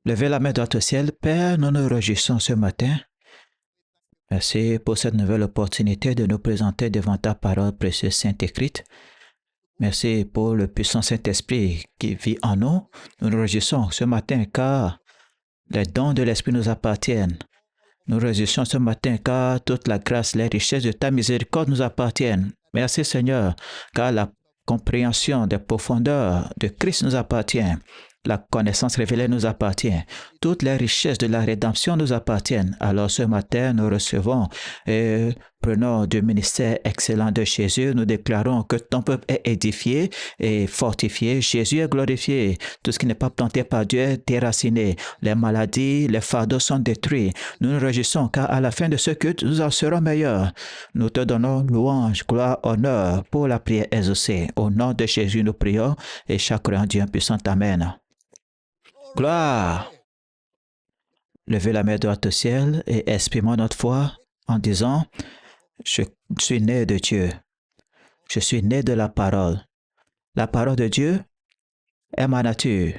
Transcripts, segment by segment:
Levez la main dans votre ciel. Père, nous nous réjouissons ce matin. Merci pour cette nouvelle opportunité de nous présenter devant ta parole précieuse sainte écrite. Merci pour le puissant Saint-Esprit qui vit en nous. Nous nous réjouissons ce matin car les dons de l'Esprit nous appartiennent. Nous nous réjouissons ce matin car toute la grâce, les richesses de ta miséricorde nous appartiennent. Merci Seigneur, car la compréhension des profondeurs de Christ nous appartient. La connaissance révélée nous appartient. Toutes les richesses de la rédemption nous appartiennent. Alors ce matin, nous recevons et prenons du ministère excellent de Jésus. Nous déclarons que ton peuple est édifié et fortifié. Jésus est glorifié. Tout ce qui n'est pas planté par Dieu est déraciné. Les maladies, les fardeaux sont détruits. Nous nous réjouissons car à la fin de ce culte, nous en serons meilleurs. Nous te donnons louange, gloire, honneur pour la prière exaucée. Au nom de Jésus, nous prions et chaque croyant Dieu puissant. Amen. Gloire! Levez la main droite au ciel et exprimons notre foi en disant, je suis né de Dieu. Je suis né de la parole. La parole de Dieu est ma nature.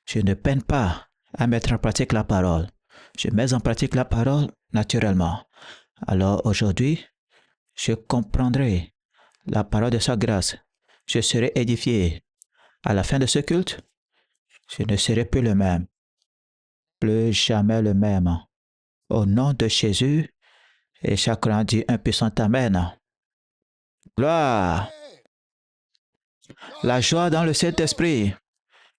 Je ne peine pas à mettre en pratique la parole. Je mets en pratique la parole naturellement. Alors aujourd'hui, je comprendrai la parole de sa grâce. Je serai édifié. À la fin de ce culte, je ne serai plus le même. Plus jamais le même. Au nom de Jésus, et chacun dit un puissant Amen. Gloire! La joie dans le Saint-Esprit.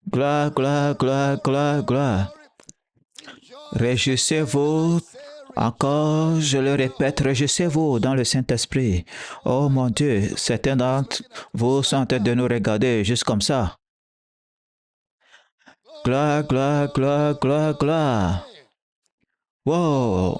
Gloire, gloire, gloire, gloire, gloire. Réjouissez-vous. Encore, je le répète, réjouissez-vous dans le Saint-Esprit. Oh mon Dieu, certains d'entre vous sont en train de nous regarder juste comme ça. Gloire, gloire, gloire, gloire, gloire. Wow!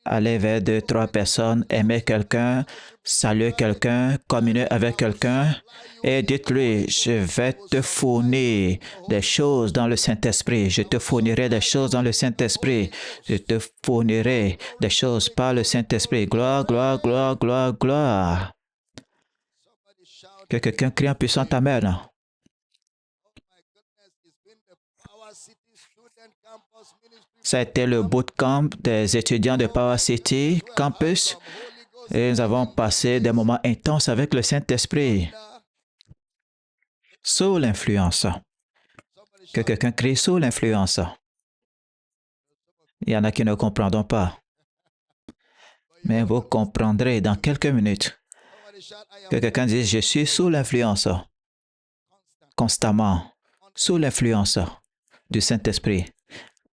Allez vers 2, 3 personnes, aimez quelqu'un, saluez quelqu'un, communiez avec quelqu'un et dites-lui, je vais te fournir des choses dans le Saint-Esprit. Je te fournirai des choses dans le Saint-Esprit. Je te fournirai des choses par le Saint-Esprit. Gloire, gloire, gloire, gloire, gloire. Que quelqu'un crie en puissant Amen. Ça a été le bootcamp des étudiants de Power City Campus et nous avons passé des moments intenses avec le Saint-Esprit. Sous l'influence. Que quelqu'un crie sous l'influence. Il y en a qui ne comprendront pas. Mais vous comprendrez dans quelques minutes. Que quelqu'un dise, je suis sous l'influence. Constamment. Sous l'influence du Saint-Esprit.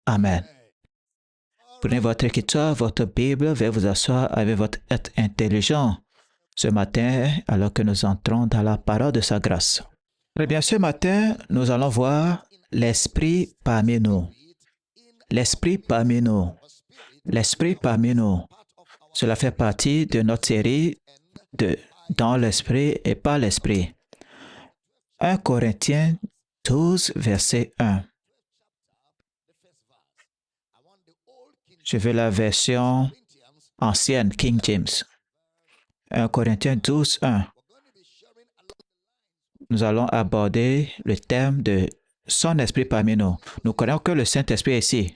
Amen. Prenez votre écriture, votre Bible, veuillez vous asseoir avec votre être intelligent ce matin alors que nous entrons dans la parole de sa grâce. Très bien, ce matin, nous allons voir l'Esprit parmi nous. L'Esprit parmi nous. L'Esprit parmi nous. Cela fait partie de notre série de Dans l'Esprit et par l'Esprit. 1 Corinthiens 12, verset 1. Je veux la version ancienne, King James. 1 Corinthiens 12, 1. Nous allons aborder le thème de son esprit parmi nous. Nous connaissons que le Saint-Esprit est ici.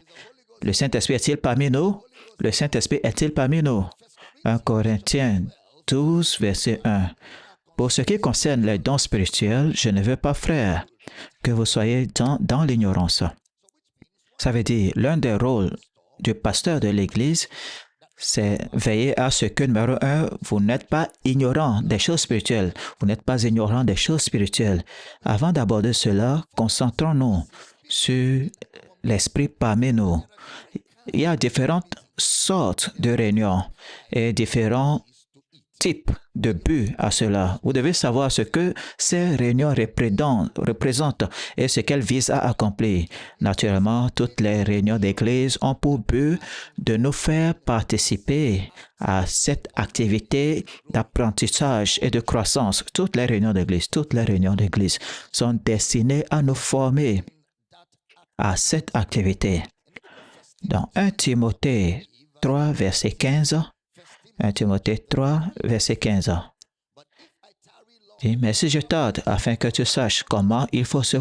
Le Saint-Esprit est-il parmi nous? Le Saint-Esprit est-il parmi nous? 1 Corinthiens 12, verset 1. Pour ce qui concerne les dons spirituels, je ne veux pas, frères, que vous soyez dans l'ignorance. Ça veut dire, l'un des rôles du pasteur de l'Église, c'est veiller à ce que, numéro 1, vous n'êtes pas ignorant des choses spirituelles. Vous n'êtes pas ignorant des choses spirituelles. Avant d'aborder cela, concentrons-nous sur l'esprit parmi nous. Il y a différentes sortes de réunions et différents types de buts à cela. Vous devez savoir ce que ces réunions représentent et ce qu'elles visent à accomplir. Naturellement, toutes les réunions d'église ont pour but de nous faire participer à cette activité d'apprentissage et de croissance. Toutes les réunions d'église sont destinées à nous former à cette activité. Dans 1 Timothée 3, verset 15, 1 Timothée 3, verset 15. Mais si je tarde, afin que tu saches comment il faut se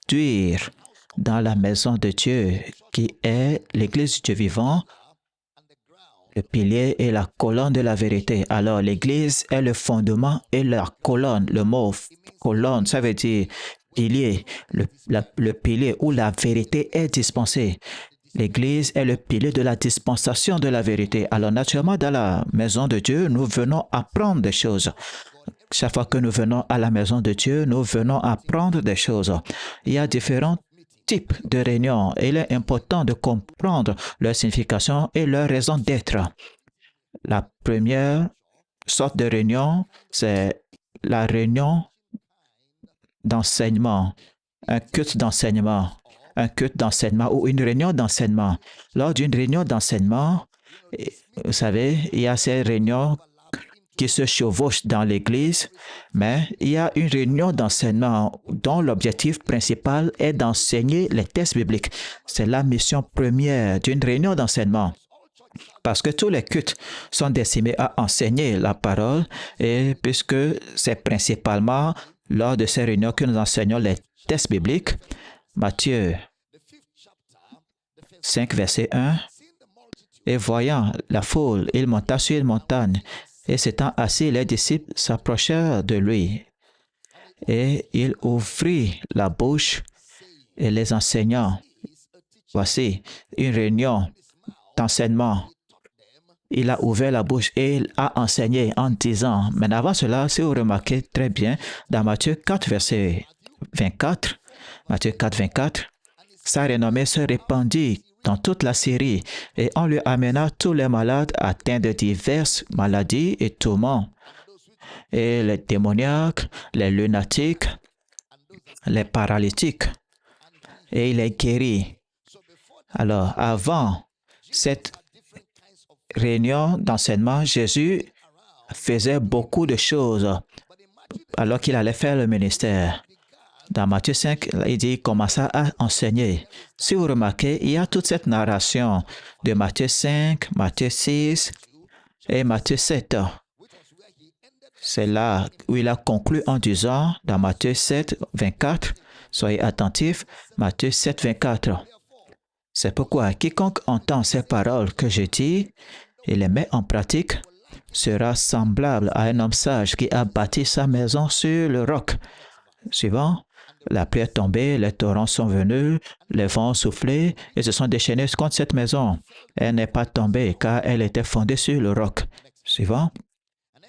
introduire dans la maison de Dieu, qui est l'Église du Dieu vivant, le pilier et la colonne de la vérité. Alors, l'Église est le fondement et la colonne. Le mot colonne, ça veut dire pilier. Le pilier où la vérité est dispensée. L'Église est le pilier de la dispensation de la vérité. Alors, naturellement, dans la maison de Dieu, nous venons apprendre des choses. Chaque fois que nous venons à la maison de Dieu, nous venons apprendre des choses. Il y a différents types de réunions et il est important de comprendre leur signification et leur raison d'être. La première sorte de réunion, c'est la réunion d'enseignement, un culte d'enseignement, ou une réunion d'enseignement. Lors d'une réunion d'enseignement, vous savez, il y a ces réunions qui se chevauchent dans l'Église, mais il y a une réunion d'enseignement dont l'objectif principal est d'enseigner les textes bibliques. C'est la mission première d'une réunion d'enseignement. Parce que tous les cultes sont destinés à enseigner la parole et puisque c'est principalement lors de ces réunions que nous enseignons les textes bibliques, Matthieu 5, verset 1, et voyant la foule, il monta sur une montagne, et s'étant assis, les disciples s'approchèrent de lui, et il ouvrit la bouche et les enseignants. Voici une réunion d'enseignement. Il a ouvert la bouche et il a enseigné en disant, mais avant cela, si vous remarquez très bien, dans Matthieu 4, verset 24, sa renommée se répandit dans toute la Syrie, et on lui amena tous les malades atteints de diverses maladies et tourments, et les démoniaques, les lunatiques, les paralytiques, et il les guérit. Alors, avant cette réunion d'enseignement, Jésus faisait beaucoup de choses alors qu'il allait faire le ministère. Dans Matthieu 5, il dit qu'il commença à enseigner. Si vous remarquez, il y a toute cette narration de Matthieu 5, Matthieu 6 et Matthieu 7. C'est là où il a conclu en disant, dans Matthieu 7, 24, soyez attentifs, Matthieu 7, 24. C'est pourquoi quiconque entend ces paroles que je dis et les met en pratique sera semblable à un homme sage qui a bâti sa maison sur le roc. Suivant, la pluie est tombée, les torrents sont venus, les vents ont soufflé et se sont déchaînés contre cette maison. Elle n'est pas tombée car elle était fondée sur le roc. Suivant.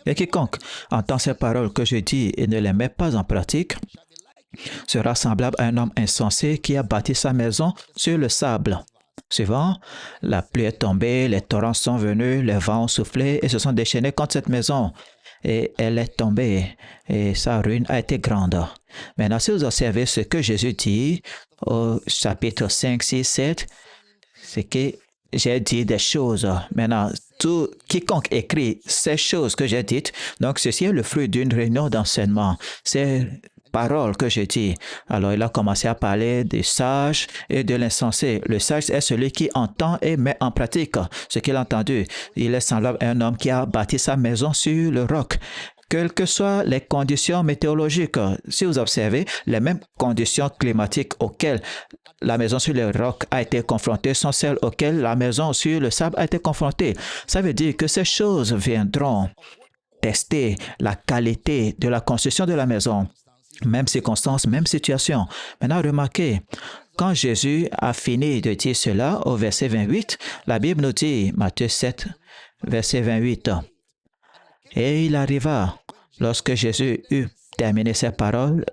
Et quiconque entend ces paroles que je dis et ne les met pas en pratique sera semblable à un homme insensé qui a bâti sa maison sur le sable. Suivant, la pluie est tombée, les torrents sont venus, les vents ont soufflé et se sont déchaînés contre cette maison. Et elle est tombée et sa ruine a été grande. Maintenant, si vous observez ce que Jésus dit au chapitre 5, 6, 7, c'est que j'ai dit des choses. Maintenant, quiconque écrit ces choses que j'ai dites, donc ceci est le fruit d'une réunion d'enseignement. C'est paroles que j'ai dit. Alors, il a commencé à parler des sages et de l'insensé. Le sage est celui qui entend et met en pratique ce qu'il a entendu. Il est semblable à un homme qui a bâti sa maison sur le roc. Quelles que soient les conditions météorologiques, si vous observez, les mêmes conditions climatiques auxquelles la maison sur le roc a été confrontée sont celles auxquelles la maison sur le sable a été confrontée. Ça veut dire que ces choses viendront tester la qualité de la construction de la maison. Même circonstance, même situation. Maintenant, remarquez, quand Jésus a fini de dire cela au verset 28, la Bible nous dit, Matthieu 7, verset 28, « Et il arriva, lorsque Jésus eut terminé ses paroles,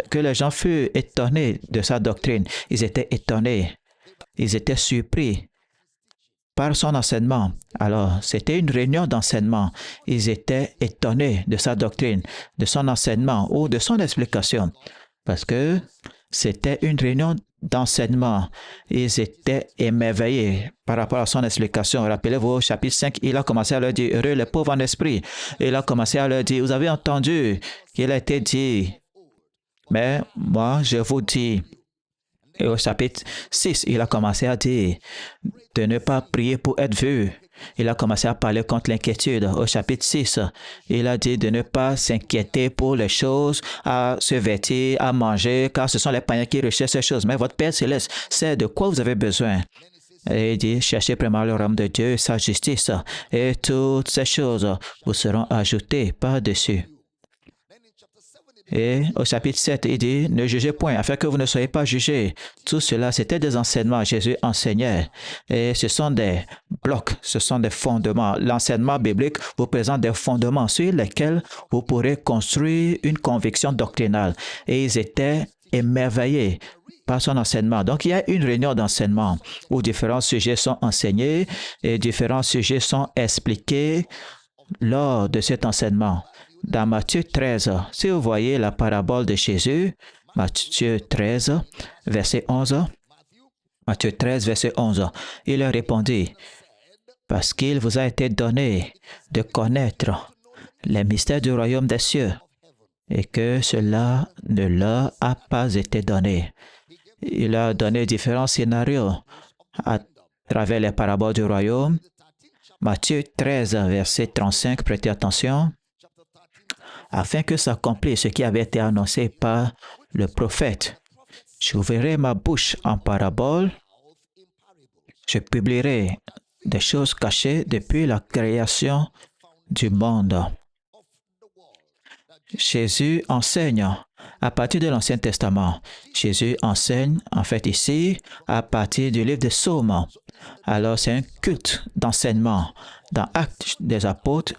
que les gens furent étonnés de sa doctrine. » Ils étaient étonnés, ils étaient surpris par son enseignement. Alors, c'était une réunion d'enseignement. Ils étaient étonnés de sa doctrine, de son enseignement ou de son explication, parce que c'était une réunion d'enseignement. Ils étaient émerveillés par rapport à son explication. Rappelez-vous, au chapitre 5, il a commencé à leur dire, « Heureux les pauvres en esprit. » Il a commencé à leur dire, « Vous avez entendu qu'il a été dit, mais moi, je vous dis. » Et au chapitre 6, il a commencé à dire de ne pas prier pour être vu, Il a commencé à parler contre l'inquiétude. Au chapitre 6, il a dit de ne pas s'inquiéter pour les choses, à se vêtir, à manger, car ce sont les païens qui recherchent ces choses. Mais votre Père céleste sait de quoi vous avez besoin. Et il dit, cherchez premièrement le royaume de Dieu et sa justice, et toutes ces choses vous seront ajoutées par-dessus. Et au chapitre 7, il dit, ne jugez point, afin que vous ne soyez pas jugés. Tout cela, c'était des enseignements. Jésus enseignait. Et ce sont des blocs, ce sont des fondements. L'enseignement biblique vous présente des fondements sur lesquels vous pourrez construire une conviction doctrinale. Et ils étaient émerveillés par son enseignement. Donc, il y a une réunion d'enseignement où différents sujets sont enseignés et différents sujets sont expliqués lors de cet enseignement. Dans Matthieu 13, si vous voyez la parabole de Jésus, Matthieu 13, verset 11, Matthieu 13, verset 11, il leur répondit, « Parce qu'il vous a été donné de connaître les mystères du royaume des cieux, et que cela ne leur a pas été donné. » Il a donné différents scénarios à travers les paraboles du royaume. Matthieu 13, verset 35, prêtez attention. Afin que s'accomplisse ce qui avait été annoncé par le prophète. J'ouvrirai ma bouche en parabole. Je publierai des choses cachées depuis la création du monde. Jésus enseigne à partir de l'Ancien Testament. Jésus enseigne, en fait, ici, à partir du livre des Psaumes. Alors, c'est un culte d'enseignement. Dans Actes des Apôtres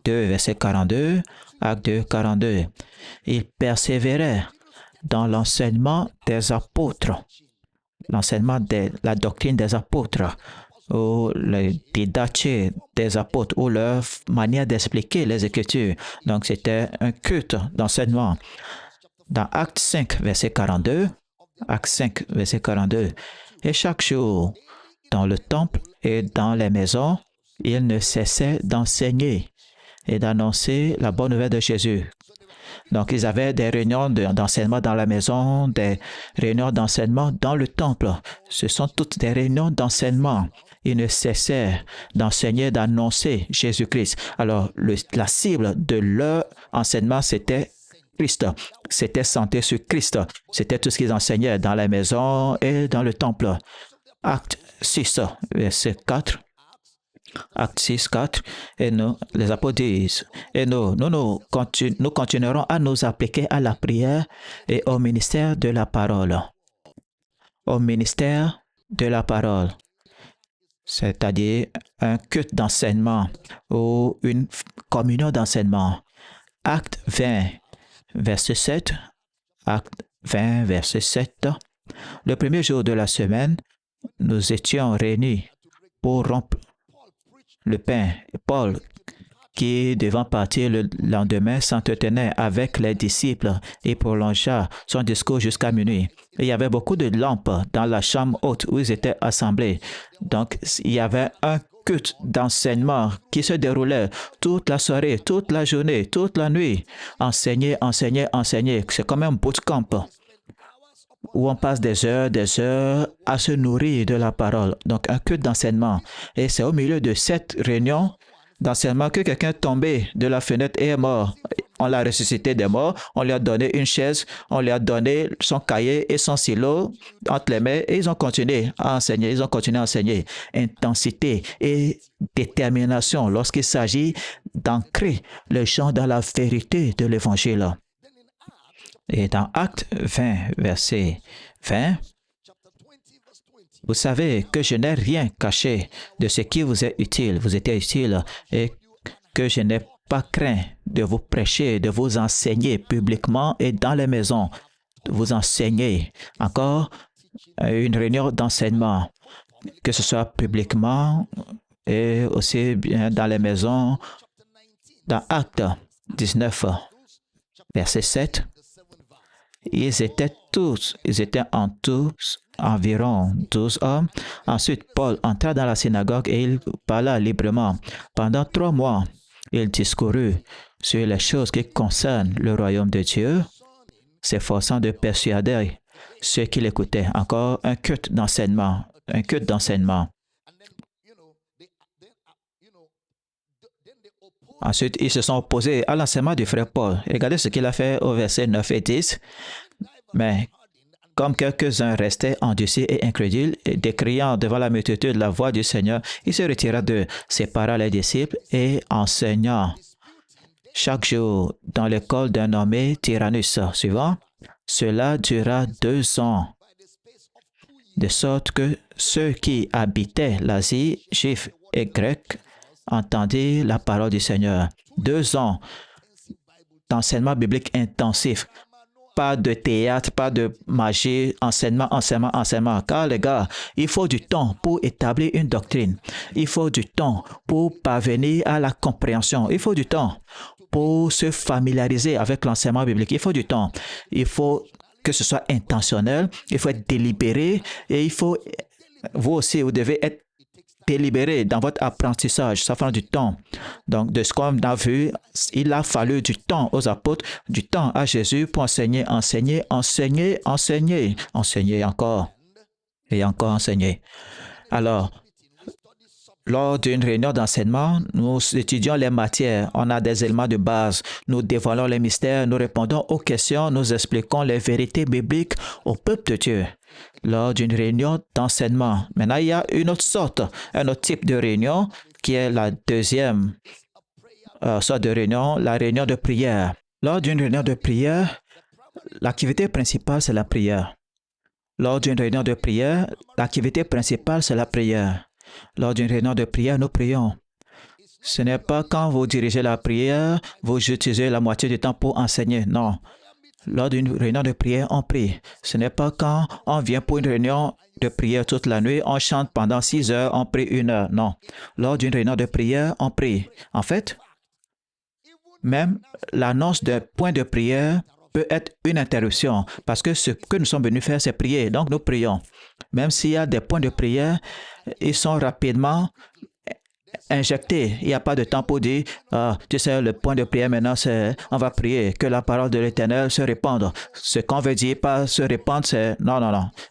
2, verset 42, Acte 2, 42, il persévérait dans l'enseignement des apôtres, l'enseignement de la doctrine des apôtres, ou les didaché des apôtres, ou leur manière d'expliquer les Écritures. Donc, c'était un culte d'enseignement. Dans Acte 5, verset 42, Acte 5, verset 42, et chaque jour, dans le temple et dans les maisons, il ne cessait d'enseigner et d'annoncer la bonne nouvelle de Jésus. Donc, ils avaient des réunions d'enseignement dans la maison, des réunions d'enseignement dans le temple. Ce sont toutes des réunions d'enseignement. Ils ne cessaient d'enseigner, d'annoncer Jésus-Christ. Alors, la cible de leur enseignement, c'était Christ. C'était centré sur Christ. C'était tout ce qu'ils enseignaient dans la maison et dans le temple. Acte 6, verset 4. Acte 6, 4, et nous, les apôtres disent, et nous continuerons à nous appliquer à la prière et au ministère de la parole. Au ministère de la parole, c'est-à-dire un culte d'enseignement ou une communion d'enseignement. Acte 20, verset 7, Acte 20, verset 7, le premier jour de la semaine, nous étions réunis pour rompre le pain. Paul, qui devant partir le lendemain, s'entretenait avec les disciples et prolongea son discours jusqu'à minuit. Et il y avait beaucoup de lampes dans la chambre haute où ils étaient assemblés. Donc, il y avait un culte d'enseignement qui se déroulait toute la soirée, toute la journée, toute la nuit. Enseigner, enseigner, enseigner. C'est comme un bootcamp où on passe des heures à se nourrir de la parole. Donc, un culte d'enseignement. Et c'est au milieu de cette réunion d'enseignement que quelqu'un est tombé de la fenêtre et est mort. On l'a ressuscité des morts, on lui a donné une chaise, on lui a donné son cahier et son stylo entre les mains et ils ont continué à enseigner, ils ont continué à enseigner. Intensité et détermination lorsqu'il s'agit d'ancrer les gens dans la vérité de l'Évangile. Et dans Acte 20, verset 20, vous savez que je n'ai rien caché de ce qui vous est utile. Vous étiez utile et que je n'ai pas craint de vous prêcher, de vous enseigner publiquement et dans les maisons. De vous enseigner. Encore une réunion d'enseignement, que ce soit publiquement et aussi bien dans les maisons. Dans Acte 19, verset 7, ils étaient en tous environ 12 hommes. Ensuite, Paul entra dans la synagogue et il parla librement. Pendant 3 mois, il discourut sur les choses qui concernent le royaume de Dieu, s'efforçant de persuader ceux qui l'écoutaient. Encore un culte d'enseignement, un culte d'enseignement. Ensuite, ils se sont opposés à l'enseignement du frère Paul. Regardez ce qu'il a fait au verset 9 et 10. Mais comme quelques-uns restaient endurcis et incrédules, et décriant devant la multitude la voix du Seigneur, il se retira d'eux, sépara les disciples et enseignant chaque jour dans l'école d'un nommé Tyrannus. Suivant, cela dura 2 ans, de sorte que ceux qui habitaient l'Asie, juifs et grecs, entendirent la parole du Seigneur. 2 ans d'enseignement biblique intensif. Pas de théâtre, pas de magie, enseignement. Car les gars, il faut du temps pour établir une doctrine. Il faut du temps pour parvenir à la compréhension. Il faut du temps pour se familiariser avec l'enseignement biblique. Il faut du temps. Il faut que ce soit intentionnel. Il faut être délibéré et il faut, vous aussi, vous devez être délibéré dans votre apprentissage, ça prend du temps. Donc, de ce qu'on a vu, il a fallu du temps aux apôtres, du temps à Jésus pour enseigner encore et encore enseigner. Alors, lors d'une réunion d'enseignement, nous étudions les matières, on a des éléments de base, nous dévoilons les mystères, nous répondons aux questions, nous expliquons les vérités bibliques au peuple de Dieu. Lors d'une réunion d'enseignement. Maintenant, il y a une autre sorte, un autre type de réunion qui est la deuxième sorte de réunion, la réunion de prière. Lors d'une réunion de prière, l'activité principale, c'est la prière. Lors d'une réunion de prière, l'activité principale, c'est la prière. Lors d'une réunion de prière, nous prions. Ce n'est pas quand vous dirigez la prière, vous utilisez la moitié du temps pour enseigner. Non. Lors d'une réunion de prière, on prie. Ce n'est pas quand on vient pour une réunion de prière toute la nuit, on chante pendant 6 heures, on prie 1 heure. Non. Lors d'une réunion de prière, on prie. En fait, même l'annonce d'un point de prière peut être une interruption parce que ce que nous sommes venus faire, c'est prier. Donc, nous prions. Même s'il y a des points de prière, ils sont rapidement injectés. Il n'y a pas de temps pour dire, tu sais, le point de prière maintenant, c'est on va prier, que la parole de l'Éternel se répande. Ce qu'on veut dire par se répandre, c'est non.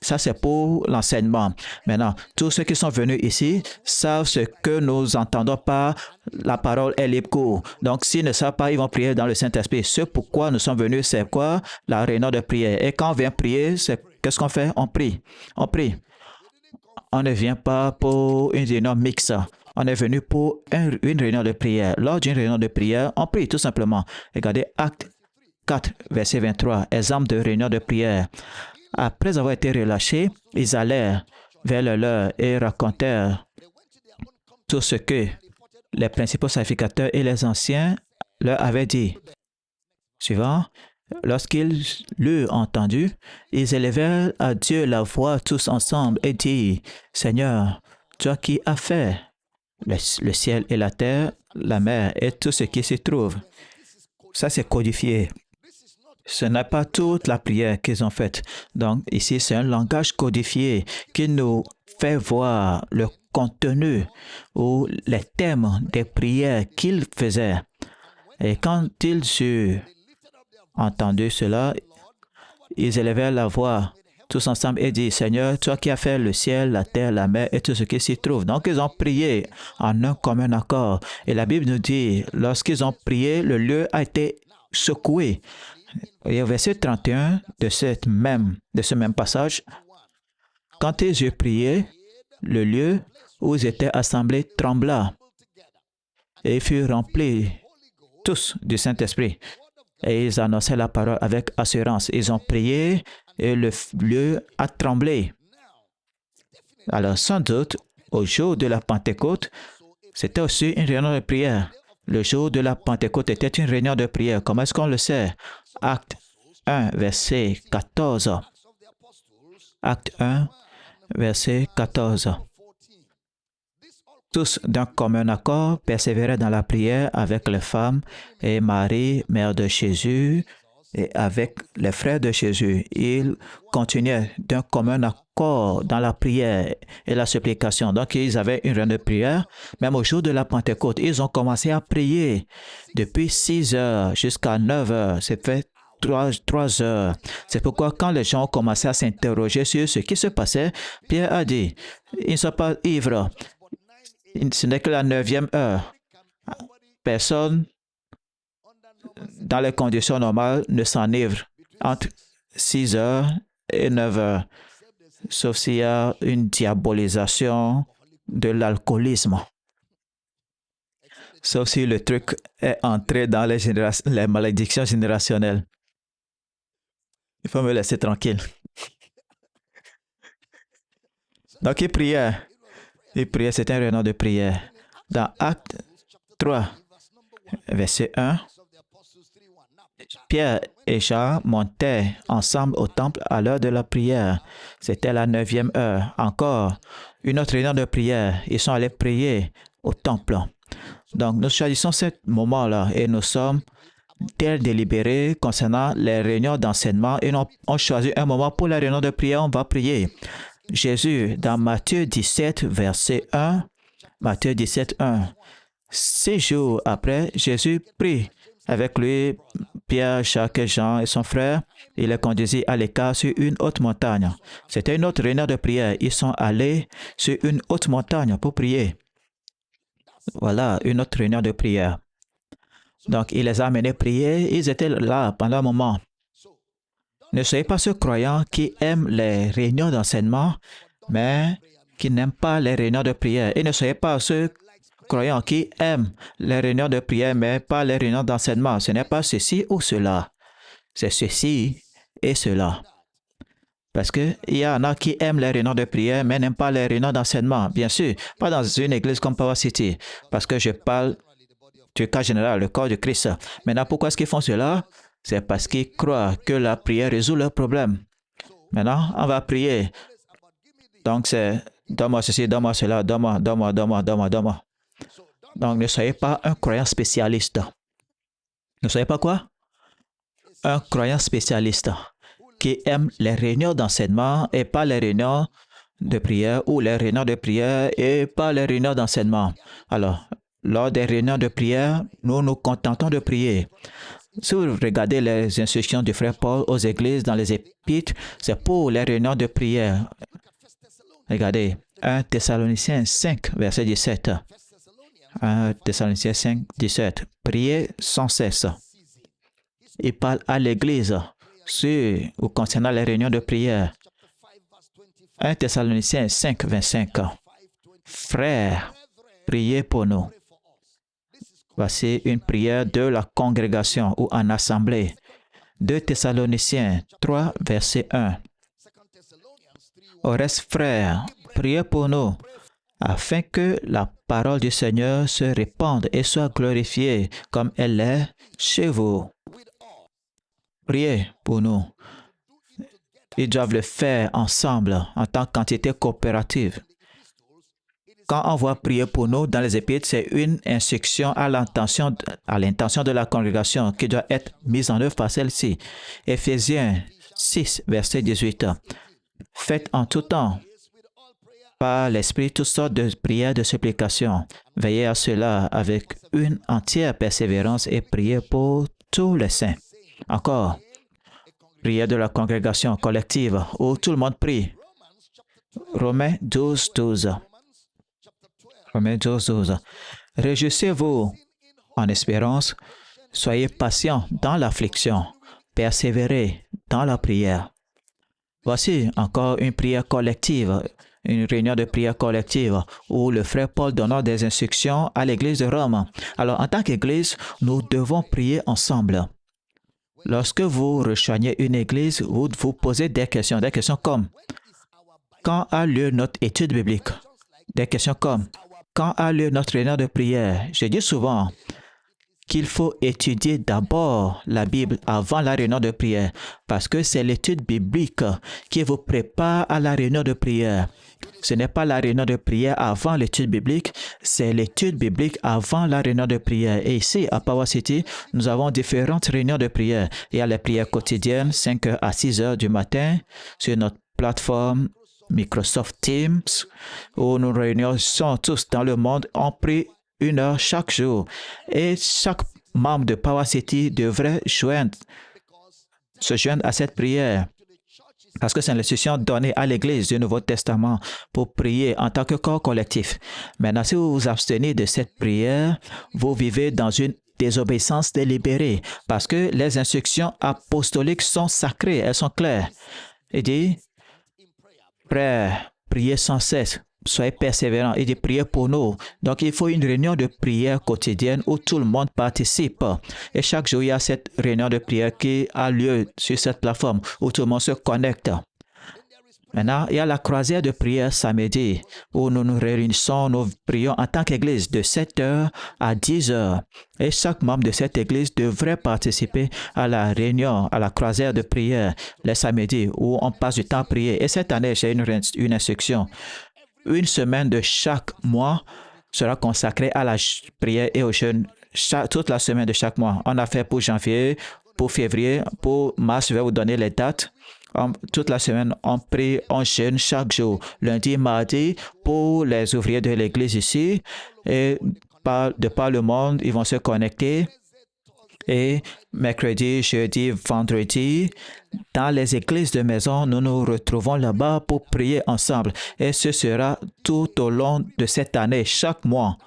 Ça, c'est pour l'enseignement. Maintenant, tous ceux qui sont venus ici savent ce que nous entendons par la parole est libre cours. Donc, s'ils ne savent pas, ils vont prier dans le Saint-Esprit. Ce pourquoi nous sommes venus, c'est quoi? La réunion de prière. Et quand on vient prier, qu'est-ce qu'on fait? On prie. On prie. On ne vient pas pour une réunion mixte. On est venu pour une réunion de prière. Lors d'une réunion de prière, on prie tout simplement. Regardez Acte 4, verset 23, exemple de réunion de prière. Après avoir été relâchés, ils allèrent vers le leur et racontèrent tout ce que les principaux sacrificateurs et les anciens leur avaient dit. Suivant, lorsqu'ils l'eurent entendu, ils élevèrent à Dieu la voix tous ensemble et dirent, Seigneur, toi qui as fait le ciel et la terre, la mer et tout ce qui s'y trouve. Ça, c'est codifié. Ce n'est pas toute la prière qu'ils ont faite. Donc, ici, c'est un langage codifié qui nous fait voir le contenu ou les thèmes des prières qu'ils faisaient. Et quand ils eurent entendu cela, ils élevèrent la voix tous ensemble et dit, Seigneur, toi qui as fait le ciel, la terre, la mer et tout ce qui s'y trouve. Donc, ils ont prié en un commun accord. Et la Bible nous dit, lorsqu'ils ont prié, le lieu a été secoué. Et au verset 31 de ce même passage, quand ils eurent prié, le lieu où ils étaient assemblés trembla et ils furent remplis tous du Saint-Esprit. Et ils annonçaient la parole avec assurance. Ils ont prié et le lieu a tremblé. Alors, sans doute, au jour de la Pentecôte, c'était aussi une réunion de prière. Le jour de la Pentecôte était une réunion de prière. Comment est-ce qu'on le sait? Acte 1, verset 14. Acte 1, verset 14. Tous d'un commun accord persévéraient dans la prière avec les femmes et Marie, mère de Jésus, et avec les frères de Jésus. Ils continuaient d'un commun accord dans la prière et la supplication. Donc, ils avaient une réunion de prière. Même au jour de la Pentecôte, ils ont commencé à prier depuis 6 heures jusqu'à 9 heures. C'est fait 3 heures. C'est pourquoi quand les gens ont commencé à s'interroger sur ce qui se passait, Pierre a dit, ils ne sont pas ivres. Ce n'est que la 9e heure. Personne dans les conditions normales, ne s'enivrent entre 6 heures et 9 heures, sauf s'il y a une diabolisation de l'alcoolisme. Sauf si le truc est entré dans les malédictions générationnelles. Il faut me laisser tranquille. Donc, il priait. C'était un réunion de prière. Dans Acte 3, verset 1, Pierre et Jean montaient ensemble au temple à l'heure de la prière. C'était la 9e heure. Encore, une autre réunion de prière. Ils sont allés prier au temple. Donc, nous choisissons ce moment-là et nous sommes très délibérés concernant les réunions d'enseignement et on choisit un moment pour la réunion de prière, on va prier. Jésus, dans Matthieu 17, verset 1, Matthieu 17, 1, 6 jours après, Jésus prie avec lui, Pierre, Jacques, Jean et son frère. Il les conduisit à l'écart sur une haute montagne. C'était une autre réunion de prière. Ils sont allés sur une haute montagne pour prier. Voilà, une autre réunion de prière. Donc, il les a amenés prier. Ils étaient là pendant un moment. Ne soyez pas ceux croyants qui aiment les réunions d'enseignement, mais qui n'aiment pas les réunions de prière. Et ne soyez pas ceux croyants qui aiment les réunions de prière, mais pas les réunions d'enseignement. Ce n'est pas ceci ou cela. C'est ceci et cela. Parce qu'il y en a qui aiment les réunions de prière, mais n'aiment pas les réunions d'enseignement. Bien sûr, pas dans une église comme Power City, parce que je parle du cas général, le corps de Christ. Maintenant, pourquoi est-ce qu'ils font cela? C'est parce qu'ils croient que la prière résout leurs problèmes. Maintenant, on va prier. Donc, c'est donne-moi ceci, donne-moi cela, donne-moi. Donc, ne soyez pas un croyant spécialiste. Ne soyez pas quoi? Un croyant spécialiste qui aime les réunions d'enseignement et pas les réunions de prière ou les réunions de prière et pas les réunions d'enseignement. Alors, lors des réunions de prière, nous nous contentons de prier. Si vous regardez les instructions du frère Paul aux églises dans les épîtres, c'est pour les réunions de prière. Regardez, 1 Thessaloniciens 5, verset 17. 1 Thessaloniciens 5, 17. Priez sans cesse. Il parle à l'église sur ou concernant les réunions de prière. 1 Thessaloniciens 5, 25. Frères, priez pour nous. Voici une prière de la congrégation ou en assemblée. 2 Thessaloniciens 3, verset 1. Au reste, frères, priez pour nous, afin que la parole du Seigneur se répande et soit glorifiée comme elle est chez vous. Priez pour nous. Ils doivent le faire ensemble en tant qu'entité coopérative. Quand on voit prier pour nous dans les épîtres, c'est une instruction à l'intention de la congrégation qui doit être mise en œuvre par celle-ci. Éphésiens 6, verset 18. Faites en tout temps, par l'Esprit, toutes sortes de prières de supplication. Veillez à cela avec une entière persévérance et priez pour tous les saints. Encore, prière de la congrégation collective où tout le monde prie. Romains 12, 12. Romains 12, 12. Réjouissez-vous en espérance, soyez patients dans l'affliction, persévérez dans la prière. Voici encore une prière collective, une réunion de prière collective où le frère Paul donne des instructions à l'église de Rome. Alors, en tant qu'église, nous devons prier ensemble. Lorsque vous rejoignez une église, vous vous posez des questions comme quand a lieu notre étude biblique? Des questions comme quand a lieu notre réunion de prière? Je dis souvent qu'il faut étudier d'abord la Bible avant la réunion de prière parce que c'est l'étude biblique qui vous prépare à la réunion de prière. Ce n'est pas la réunion de prière avant l'étude biblique, c'est l'étude biblique avant la réunion de prière. Et ici, à Power City, nous avons différentes réunions de prière. Il y a les prières quotidiennes, 5h à 6h du matin, sur notre plateforme Microsoft Teams, où nous réunissons tous dans le monde. On prie 1 heure chaque jour. Et chaque membre de Power City devrait se joindre à cette prière. Parce que c'est l'instruction donnée à l'Église du Nouveau Testament pour prier en tant que corps collectif. Maintenant, si vous vous abstenez de cette prière, vous vivez dans une désobéissance délibérée, parce que les instructions apostoliques sont sacrées, elles sont claires. Il dit, frères, priez sans cesse, soyez persévérants. Il dit, priez pour nous. Donc, il faut une réunion de prière quotidienne où tout le monde participe. Et chaque jour, il y a cette réunion de prière qui a lieu sur cette plateforme où tout le monde se connecte. Maintenant, il y a la croisière de prière samedi où nous nous réunissons, nous prions en tant qu'Église de 7h à 10h. Et chaque membre de cette Église devrait participer à la réunion, à la croisière de prière les samedis où on passe du temps à prier. Et cette année, j'ai une instruction. Une semaine de chaque mois sera consacrée à la prière et au jeûne. Toute la semaine de chaque mois. On a fait pour janvier, pour février, pour mars, je vais vous donner les dates. Toute la semaine, on prie, on jeûne chaque jour, lundi, mardi, pour les ouvriers de l'Église ici. Et de par le monde, ils vont se connecter. Et mercredi, jeudi, vendredi, dans les églises de maison, nous nous retrouvons là-bas pour prier ensemble. Et ce sera tout au long de cette année, chaque mois.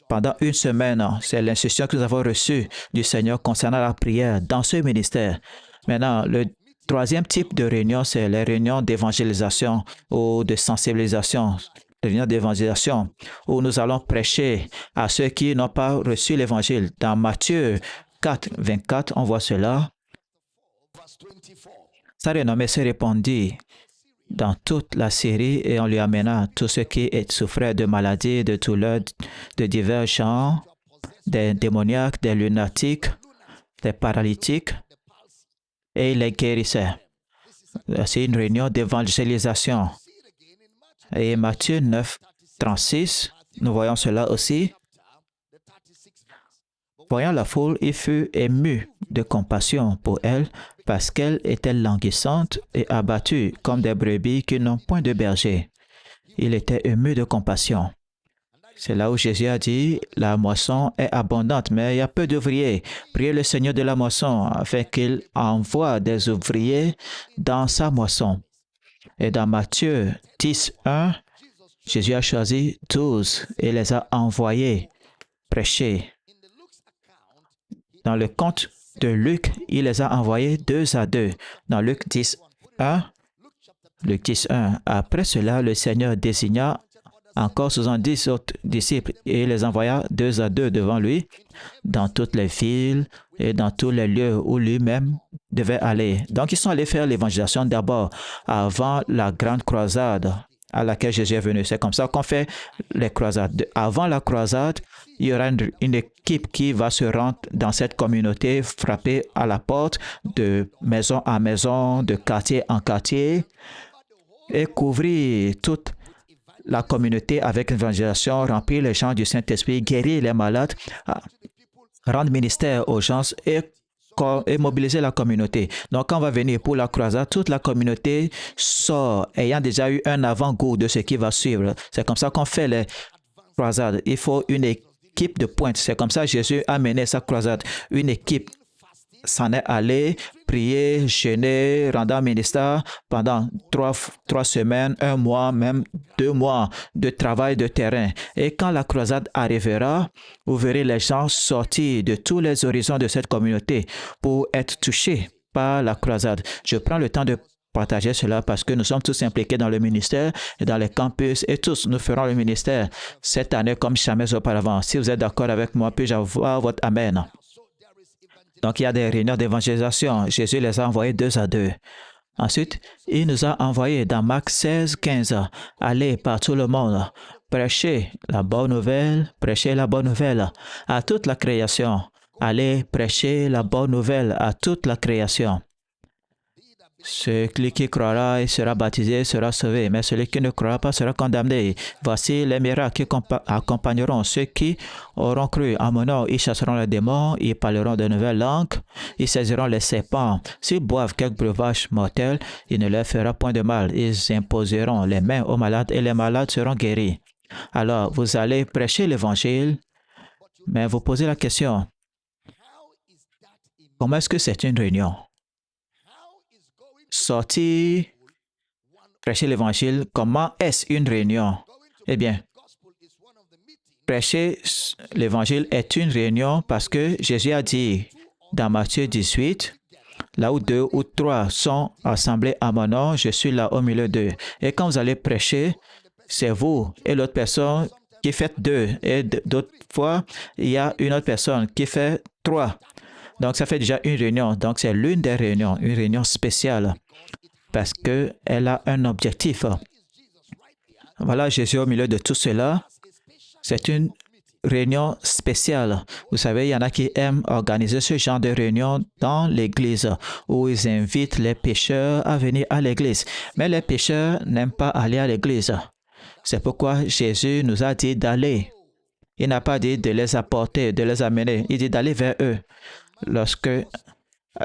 Pendant une semaine, c'est l'instruction que nous avons reçue du Seigneur concernant la prière dans ce ministère. Maintenant, le troisième type de réunion, c'est les réunions d'évangélisation ou de sensibilisation. Les réunions d'évangélisation où nous allons prêcher à ceux qui n'ont pas reçu l'Évangile. Dans Matthieu 4, 24, on voit cela. Sa renommée se répandit dans toute la Syrie et on lui amena tous ceux qui souffraient de maladies, de douleurs, de divers genres, des démoniaques, des lunatiques, des paralytiques, et il les guérissait. C'est une réunion d'évangélisation. Et Matthieu 9, 36, nous voyons cela aussi. Voyant la foule, il fut ému de compassion pour elle parce qu'elle était languissante et abattue comme des brebis qui n'ont point de berger. Il était ému de compassion. C'est là où Jésus a dit, la moisson est abondante, mais il y a peu d'ouvriers. Priez le Seigneur de la moisson afin qu'il envoie des ouvriers dans sa moisson. Et dans Matthieu 10, 1, Jésus a choisi 12 et les a envoyés prêcher. Dans le conte de Luc, il les a envoyés 2 à 2. Dans Luc 10, 1, après cela, le Seigneur désigna encore 70 autres disciples et les envoya 2 à 2 devant lui dans toutes les villes et dans tous les lieux où lui-même devait aller. Donc, ils sont allés faire l'évangélisation d'abord avant la grande croisade à laquelle Jésus est venu. C'est comme ça qu'on fait les croisades. Avant la croisade, il y aura une équipe qui va se rendre dans cette communauté, frapper à la porte de maison en maison, de quartier en quartier et couvrir toute la communauté avec l'évangélisation, remplir les gens du Saint-Esprit, guérir les malades, rendre ministère aux gens et mobiliser la communauté. Donc, quand on va venir pour la croisade, toute la communauté sort ayant déjà eu un avant-goût de ce qui va suivre. C'est comme ça qu'on fait les croisades. Il faut une équipe de pointe. C'est comme ça que Jésus a mené sa croisade. Une équipe s'en est allée, prier, jeûner, rendre ministère pendant 3 semaines, 1 mois, même 2 mois de travail de terrain. Et quand la croisade arrivera, vous verrez les gens sortir de tous les horizons de cette communauté pour être touchés par la croisade. Je prends le temps de partager cela parce que nous sommes tous impliqués dans le ministère et dans les campus et tous nous ferons le ministère cette année comme jamais auparavant. Si vous êtes d'accord avec moi, puis-je avoir votre Amen? Donc, il y a des réunions d'évangélisation. Jésus les a envoyés 2 à 2. Ensuite, il nous a envoyés dans Marc 16, 15, aller par tout le monde, prêcher la bonne nouvelle à toute la création. Allez prêcher la bonne nouvelle à toute la création. Celui qui croira et sera baptisé sera sauvé, mais celui qui ne croira pas sera condamné. Voici les miracles qui accompagneront ceux qui auront cru. En mon nom, ils chasseront les démons, ils parleront de nouvelles langues, ils saisiront les serpents. S'ils boivent quelques breuvages mortels, il ne leur fera point de mal. Ils imposeront les mains aux malades et les malades seront guéris. Alors, vous allez prêcher l'Évangile, mais vous posez la question, comment est-ce que c'est une réunion? Sortir, prêcher l'Évangile, comment est-ce une réunion? Eh bien, prêcher l'évangile est une réunion parce que Jésus a dit dans Matthieu 18, là où 2 ou 3 sont assemblés à mon nom, je suis là au milieu d'eux. Et quand vous allez prêcher, c'est vous et l'autre personne qui fait 2. Et d'autres fois, il y a une autre personne qui fait 3. Donc, ça fait déjà une réunion. Donc, c'est l'une des réunions, une réunion spéciale parce qu'elle a un objectif. Voilà, Jésus au milieu de tout cela. C'est une réunion spéciale. Vous savez, il y en a qui aiment organiser ce genre de réunion dans l'église où ils invitent les pécheurs à venir à l'église. Mais les pécheurs n'aiment pas aller à l'église. C'est pourquoi Jésus nous a dit d'aller. Il n'a pas dit de les apporter, de les amener. Il dit d'aller vers eux. Lorsque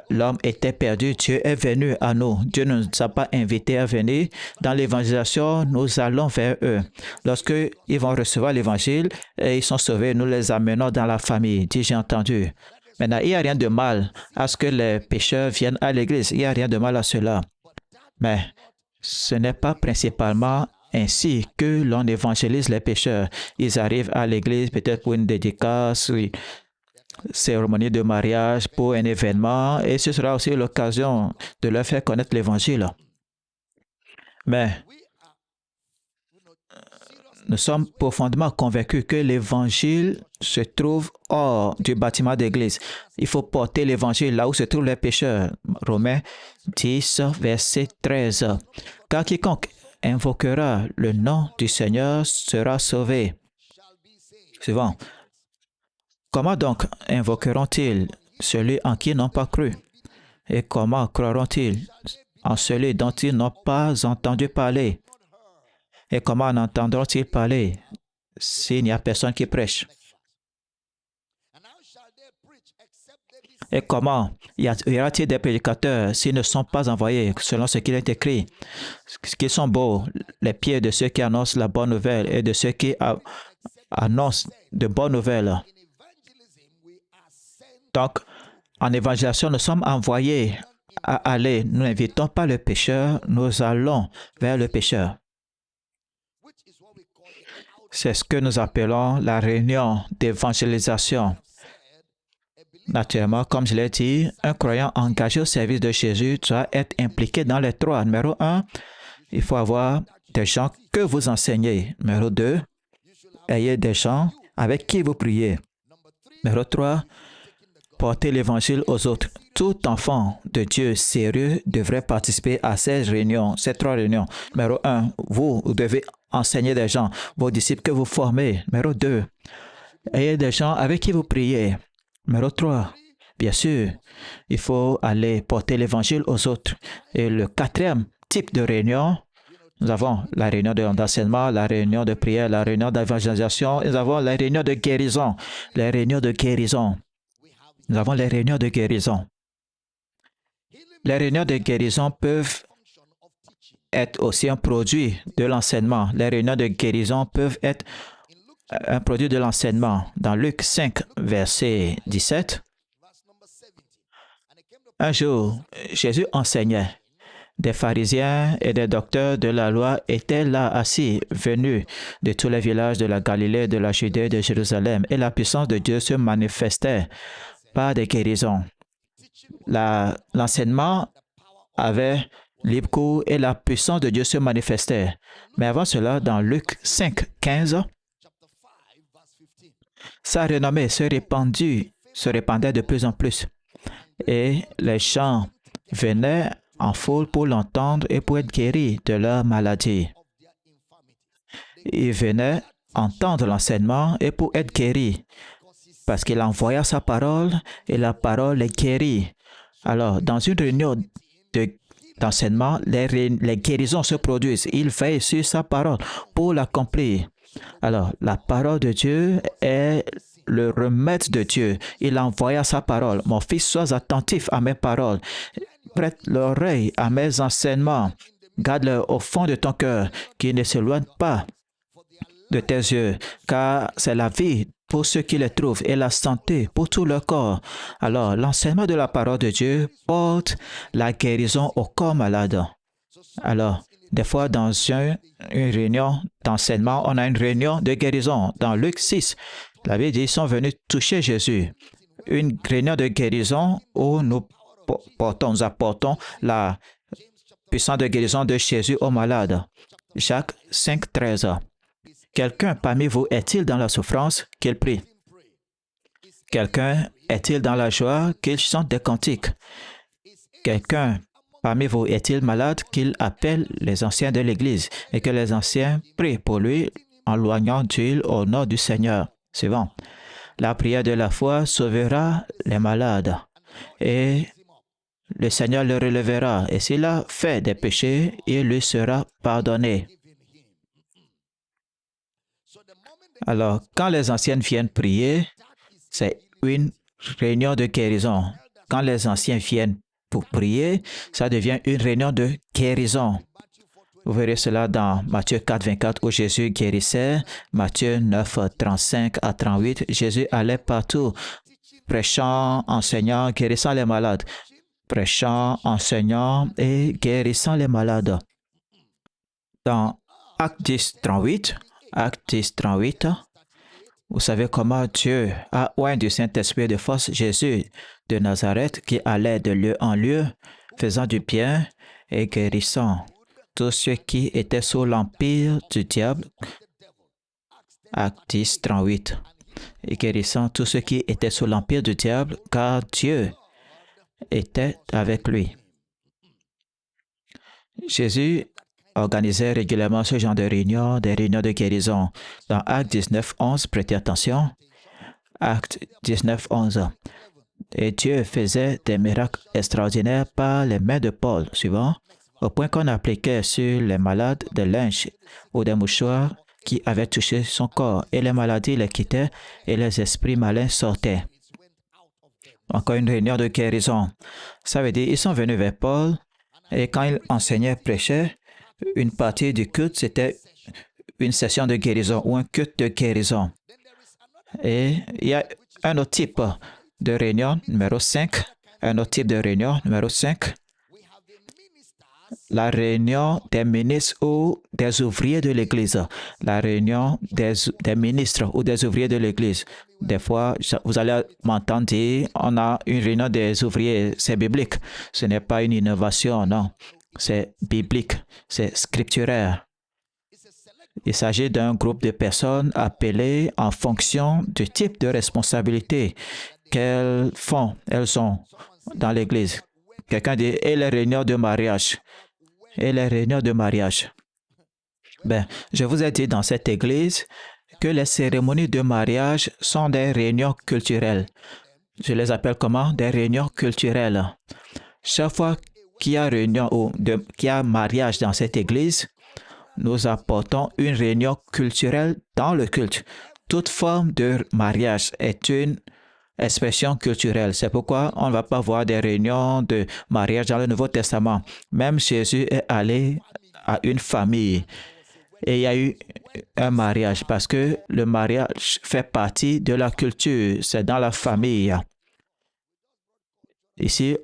l'homme était perdu, Dieu est venu à nous. Dieu ne nous a pas invités à venir. Dans l'évangélisation, nous allons vers eux. Lorsque ils vont recevoir l'évangile et ils sont sauvés, nous les amenons dans la famille. Dis, j'ai entendu. Maintenant, il n'y a rien de mal à ce que les pécheurs viennent à l'église. Il n'y a rien de mal à cela. Mais ce n'est pas principalement ainsi que l'on évangélise les pécheurs. Ils arrivent à l'église peut-être pour une dédicace, une cérémonie de mariage, pour un événement, et ce sera aussi l'occasion de leur faire connaître l'évangile. Mais nous sommes profondément convaincus que l'évangile se trouve hors du bâtiment d'église. Il faut porter l'évangile là où se trouvent les pécheurs. Romains 10, verset 13. Car quiconque invoquera le nom du Seigneur sera sauvé. Suivant. Comment donc invoqueront-ils celui en qui ils n'ont pas cru? Et comment croiront-ils en celui dont ils n'ont pas entendu parler? Et comment en entendront-ils parler s'il n'y a personne qui prêche? Et comment y aura-t-il des prédicateurs s'ils ne sont pas envoyés selon ce qu'il est écrit? Qu'ils sont beaux, les pieds de ceux qui annoncent la bonne nouvelle et de ceux qui annoncent de bonnes nouvelles. Donc, en évangélisation, nous sommes envoyés à aller. Nous n'invitons pas le pécheur, nous allons vers le pécheur. C'est ce que nous appelons la réunion d'évangélisation. Naturellement, comme je l'ai dit, un croyant engagé au service de Jésus doit être impliqué dans les 3. Numéro 1, il faut avoir des gens que vous enseignez. Numéro 2, ayez des gens avec qui vous priez. Numéro 3, portez l'évangile aux autres. Tout enfant de Dieu sérieux devrait participer à ces réunions, ces 3 réunions. Numéro 1, vous devez enseigner des gens, vos disciples que vous formez. Numéro 2, ayez des gens avec qui vous priez. Numéro 3, bien sûr, il faut aller porter l'évangile aux autres. Et le 4e type de réunion, nous avons la réunion d'enseignement, la réunion de prière, la réunion d'évangélisation, nous avons la réunion de guérison. Les réunions de guérison. Nous avons les réunions de guérison. Les réunions de guérison peuvent être aussi un produit de l'enseignement. Les réunions de guérison peuvent être un produit de l'enseignement. Dans Luc 5, verset 17, un jour, Jésus enseignait. Des pharisiens et des docteurs de la loi étaient là assis, venus de tous les villages de la Galilée, de la Judée, de Jérusalem, et la puissance de Dieu se manifestait par des guérisons. L'enseignement avait libre cours et la puissance de Dieu se manifestait. Mais avant cela, dans Luc 5, 15, sa renommée se répandait de plus en plus. Et les gens venaient en foule pour l'entendre et pour être guéris de leur maladie. Ils venaient entendre l'enseignement et pour être guéris, parce qu'il envoya sa parole et la parole les guérit. Alors, dans une réunion d'enseignement, les guérisons se produisent. Il veille sur sa parole pour l'accomplir. Alors, la parole de Dieu est le remède de Dieu. Il envoya sa parole. Mon fils, sois attentif à mes paroles. Prête l'oreille à mes enseignements. Garde-le au fond de ton cœur, qu'il ne s'éloigne pas de tes yeux, car c'est la vie pour ceux qui les trouvent et la santé pour tout leur corps. Alors, l'enseignement de la parole de Dieu porte la guérison au corps malade. Alors, des fois, dans une réunion d'enseignement, on a une réunion de guérison. Dans Luc 6, la Bible dit qu'ils sont venus toucher Jésus. Une réunion de guérison où nous apportons la puissance de guérison de Jésus aux malades. Jacques 5, 13. Quelqu'un parmi vous est-il dans la souffrance qu'il prie? Quelqu'un est-il dans la joie qu'il chante des cantiques? Quelqu'un parmi vous est-il malade qu'il appelle les anciens de l'Église et que les anciens prient pour lui en loignant d'huile au nom du Seigneur? Suivant. La prière de la foi sauvera les malades et le Seigneur le relèvera. Et s'il a fait des péchés, il lui sera pardonné. Alors, quand les anciennes viennent prier, c'est une réunion de guérison. Quand les anciens viennent pour prier, ça devient une réunion de guérison. Vous verrez cela dans Matthieu 4, 24, où Jésus guérissait. Matthieu 9, 35 à 38, Jésus allait partout, prêchant, enseignant, guérissant les malades. Prêchant, enseignant et guérissant les malades. Dans Acte 10, 38, vous savez comment Dieu a oint du Saint-Esprit de force Jésus de Nazareth qui allait de lieu en lieu, faisant du bien et guérissant tous ceux qui étaient sous l'empire du diable. Acte 10, 38. Et guérissant tous ceux qui étaient sous l'empire du diable, car Dieu était avec lui. Jésus organisait régulièrement ce genre de réunions, des réunions de guérison. Dans Acte 19, 11, prêtez attention. Acte 19, 11. Et Dieu faisait des miracles extraordinaires par les mains de Paul, suivant, au point qu'on appliquait sur les malades des linges ou des mouchoirs qui avaient touché son corps, et les maladies les quittaient et les esprits malins sortaient. Encore une réunion de guérison. Ça veut dire, ils sont venus vers Paul et quand il enseignait, prêchait, une partie du culte, c'était une session de guérison ou un culte de guérison. Et il y a un autre type de réunion, numéro 5. Un autre type de réunion, numéro 5. La réunion des ministres ou des ouvriers de l'Église. La réunion des ministres ou des ouvriers de l'Église. Des fois, vous allez m'entendre dire, on a une réunion des ouvriers, c'est biblique. Ce n'est pas une innovation, non. C'est biblique, c'est scripturaire. Il s'agit d'un groupe de personnes appelées en fonction du type de responsabilité qu'elles ont dans l'Église. Quelqu'un dit, et les réunions de mariage. Et les réunions de mariage. Je vous ai dit dans cette Église que les cérémonies de mariage sont des réunions culturelles. Je les appelle comment? Des réunions culturelles. Chaque fois qu'il y a réunion ou qu'il y a mariage dans cette Église, nous apportons une réunion culturelle dans le culte. Toute forme de mariage est une expression culturelle. C'est pourquoi on ne va pas voir des réunions de mariage dans le Nouveau Testament. Même Jésus est allé à une famille et il y a eu un mariage parce que le mariage fait partie de la culture. C'est dans la famille. Ici,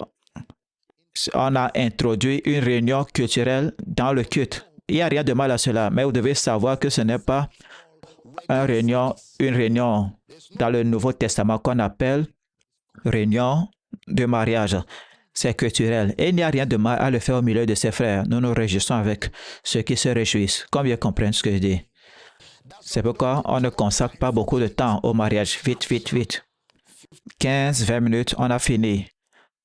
on a introduit une réunion culturelle dans le culte. Il n'y a rien de mal à cela, mais vous devez savoir que ce n'est pas une réunion dans le Nouveau Testament qu'on appelle réunion de mariage. C'est culturel. Et il n'y a rien de mal à le faire au milieu de ses frères. Nous nous réjouissons avec ceux qui se réjouissent. Combien comprennent ce que je dis? C'est pourquoi on ne consacre pas beaucoup de temps au mariage. Vite, vite, vite. 15, 20 minutes, on a fini.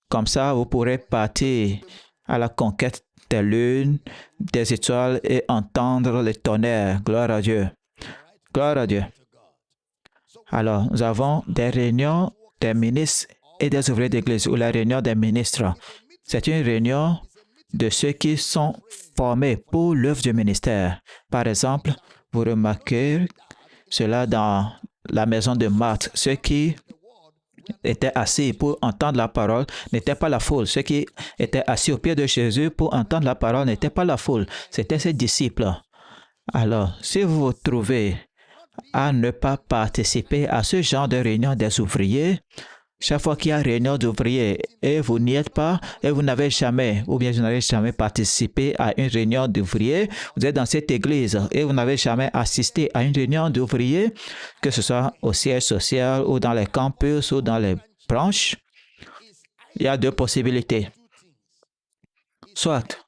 Comme ça, vous pourrez partir à la conquête des lunes, des étoiles et entendre les tonnerres. Gloire à Dieu. Gloire à Dieu. Alors, nous avons des réunions des ministres et des ouvriers d'église ou la réunion des ministres. C'est une réunion de ceux qui sont formés pour l'œuvre du ministère. Par exemple, vous remarquez cela dans la maison de Marthe. Ceux qui étaient assis pour entendre la parole n'étaient pas la foule. Ceux qui étaient assis au pied de Jésus pour entendre la parole n'étaient pas la foule. C'étaient ses disciples. Alors, si vous vous trouvez à ne pas participer à ce genre de réunion des ouvriers, Chaque fois qu'il y a réunion d'ouvriers et vous n'y êtes pas et vous n'avez jamais, ou bien vous n'avez jamais participé à une réunion d'ouvriers, vous êtes dans cette église et vous n'avez jamais assisté à une réunion d'ouvriers, que ce soit au siège social ou dans les campus ou dans les branches, il y a deux possibilités. Soit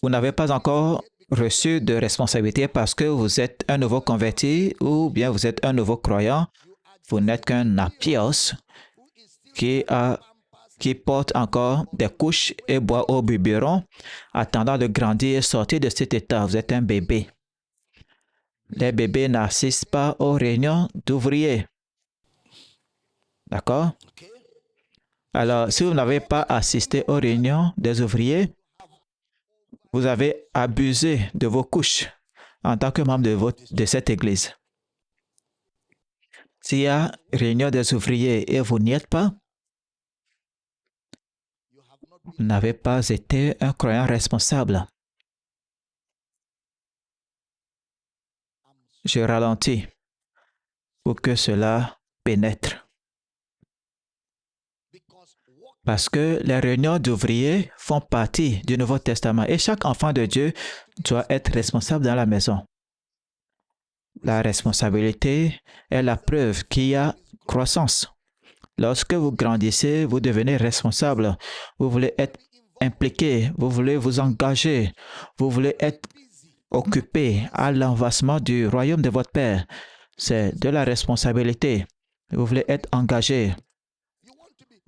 vous n'avez pas encore reçu de responsabilité parce que vous êtes un nouveau converti ou bien vous êtes un nouveau croyant. Vous n'êtes qu'un apios qui porte encore des couches et boit au biberon, attendant de grandir et sortir de cet état. Vous êtes un bébé. Les bébés n'assistent pas aux réunions d'ouvriers. D'accord? Alors, si vous n'avez pas assisté aux réunions des ouvriers, vous avez abusé de vos couches en tant que membre de cette église. S'il y a réunion des ouvriers et vous n'y êtes pas, vous n'avez pas été un croyant responsable. Je ralentis pour que cela pénètre. Parce que les réunions d'ouvriers font partie du Nouveau Testament et chaque enfant de Dieu doit être responsable dans la maison. La responsabilité est la preuve qu'il y a croissance. Lorsque vous grandissez, vous devenez responsable. Vous voulez être impliqué, vous voulez vous engager, vous voulez être occupé à l'avancement du royaume de votre Père. C'est de la responsabilité. Vous voulez être engagé.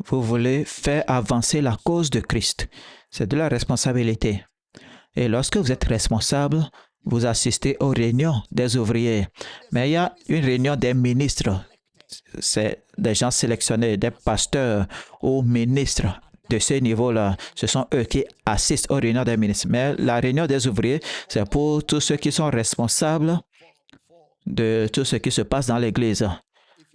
Vous voulez faire avancer la cause de Christ. C'est de la responsabilité. Et lorsque vous êtes responsable, vous assistez aux réunions des ouvriers. Mais il y a une réunion des ministres. C'est des gens sélectionnés, des pasteurs ou ministres de ce niveau-là. Ce sont eux qui assistent aux réunions des ministres. Mais la réunion des ouvriers, c'est pour tous ceux qui sont responsables de tout ce qui se passe dans l'Église.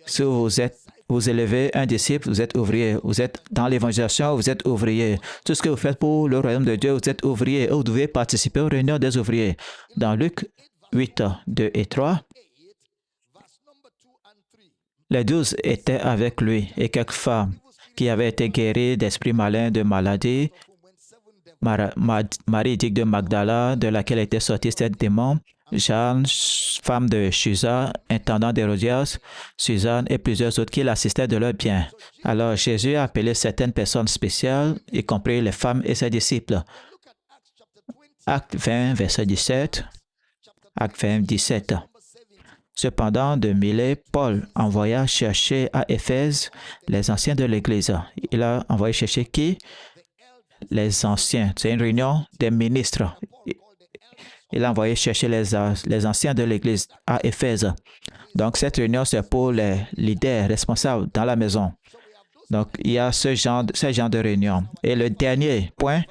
Si vous élevez un disciple, vous êtes ouvrier. Vous êtes dans l'évangélisation, vous êtes ouvrier. Tout ce que vous faites pour le royaume de Dieu, vous êtes ouvrier. Vous devez participer aux réunions des ouvriers. Dans Luc 8, 2 et 3, les 12 étaient avec lui et quelques femmes qui avaient été guéries d'esprits malins, de maladies. Marie dite de Magdala, de laquelle était sorti 7 démons. Jeanne, femme de Chuza, intendant d'Hérodias, Suzanne et plusieurs autres qui l'assistaient de leurs biens. Alors Jésus a appelé certaines personnes spéciales, y compris les femmes et ses disciples. Acte 20, verset 17. Acte 20, 17. Cependant, de Milet, Paul envoya chercher à Éphèse les anciens de l'Église. Il a envoyé chercher qui? Les anciens. C'est une réunion des ministres. Il a envoyé chercher les anciens de l'Église à Éphèse. Donc, cette réunion, c'est pour les leaders responsables dans la maison. Donc, il y a ce genre de réunion. Et le dernier point,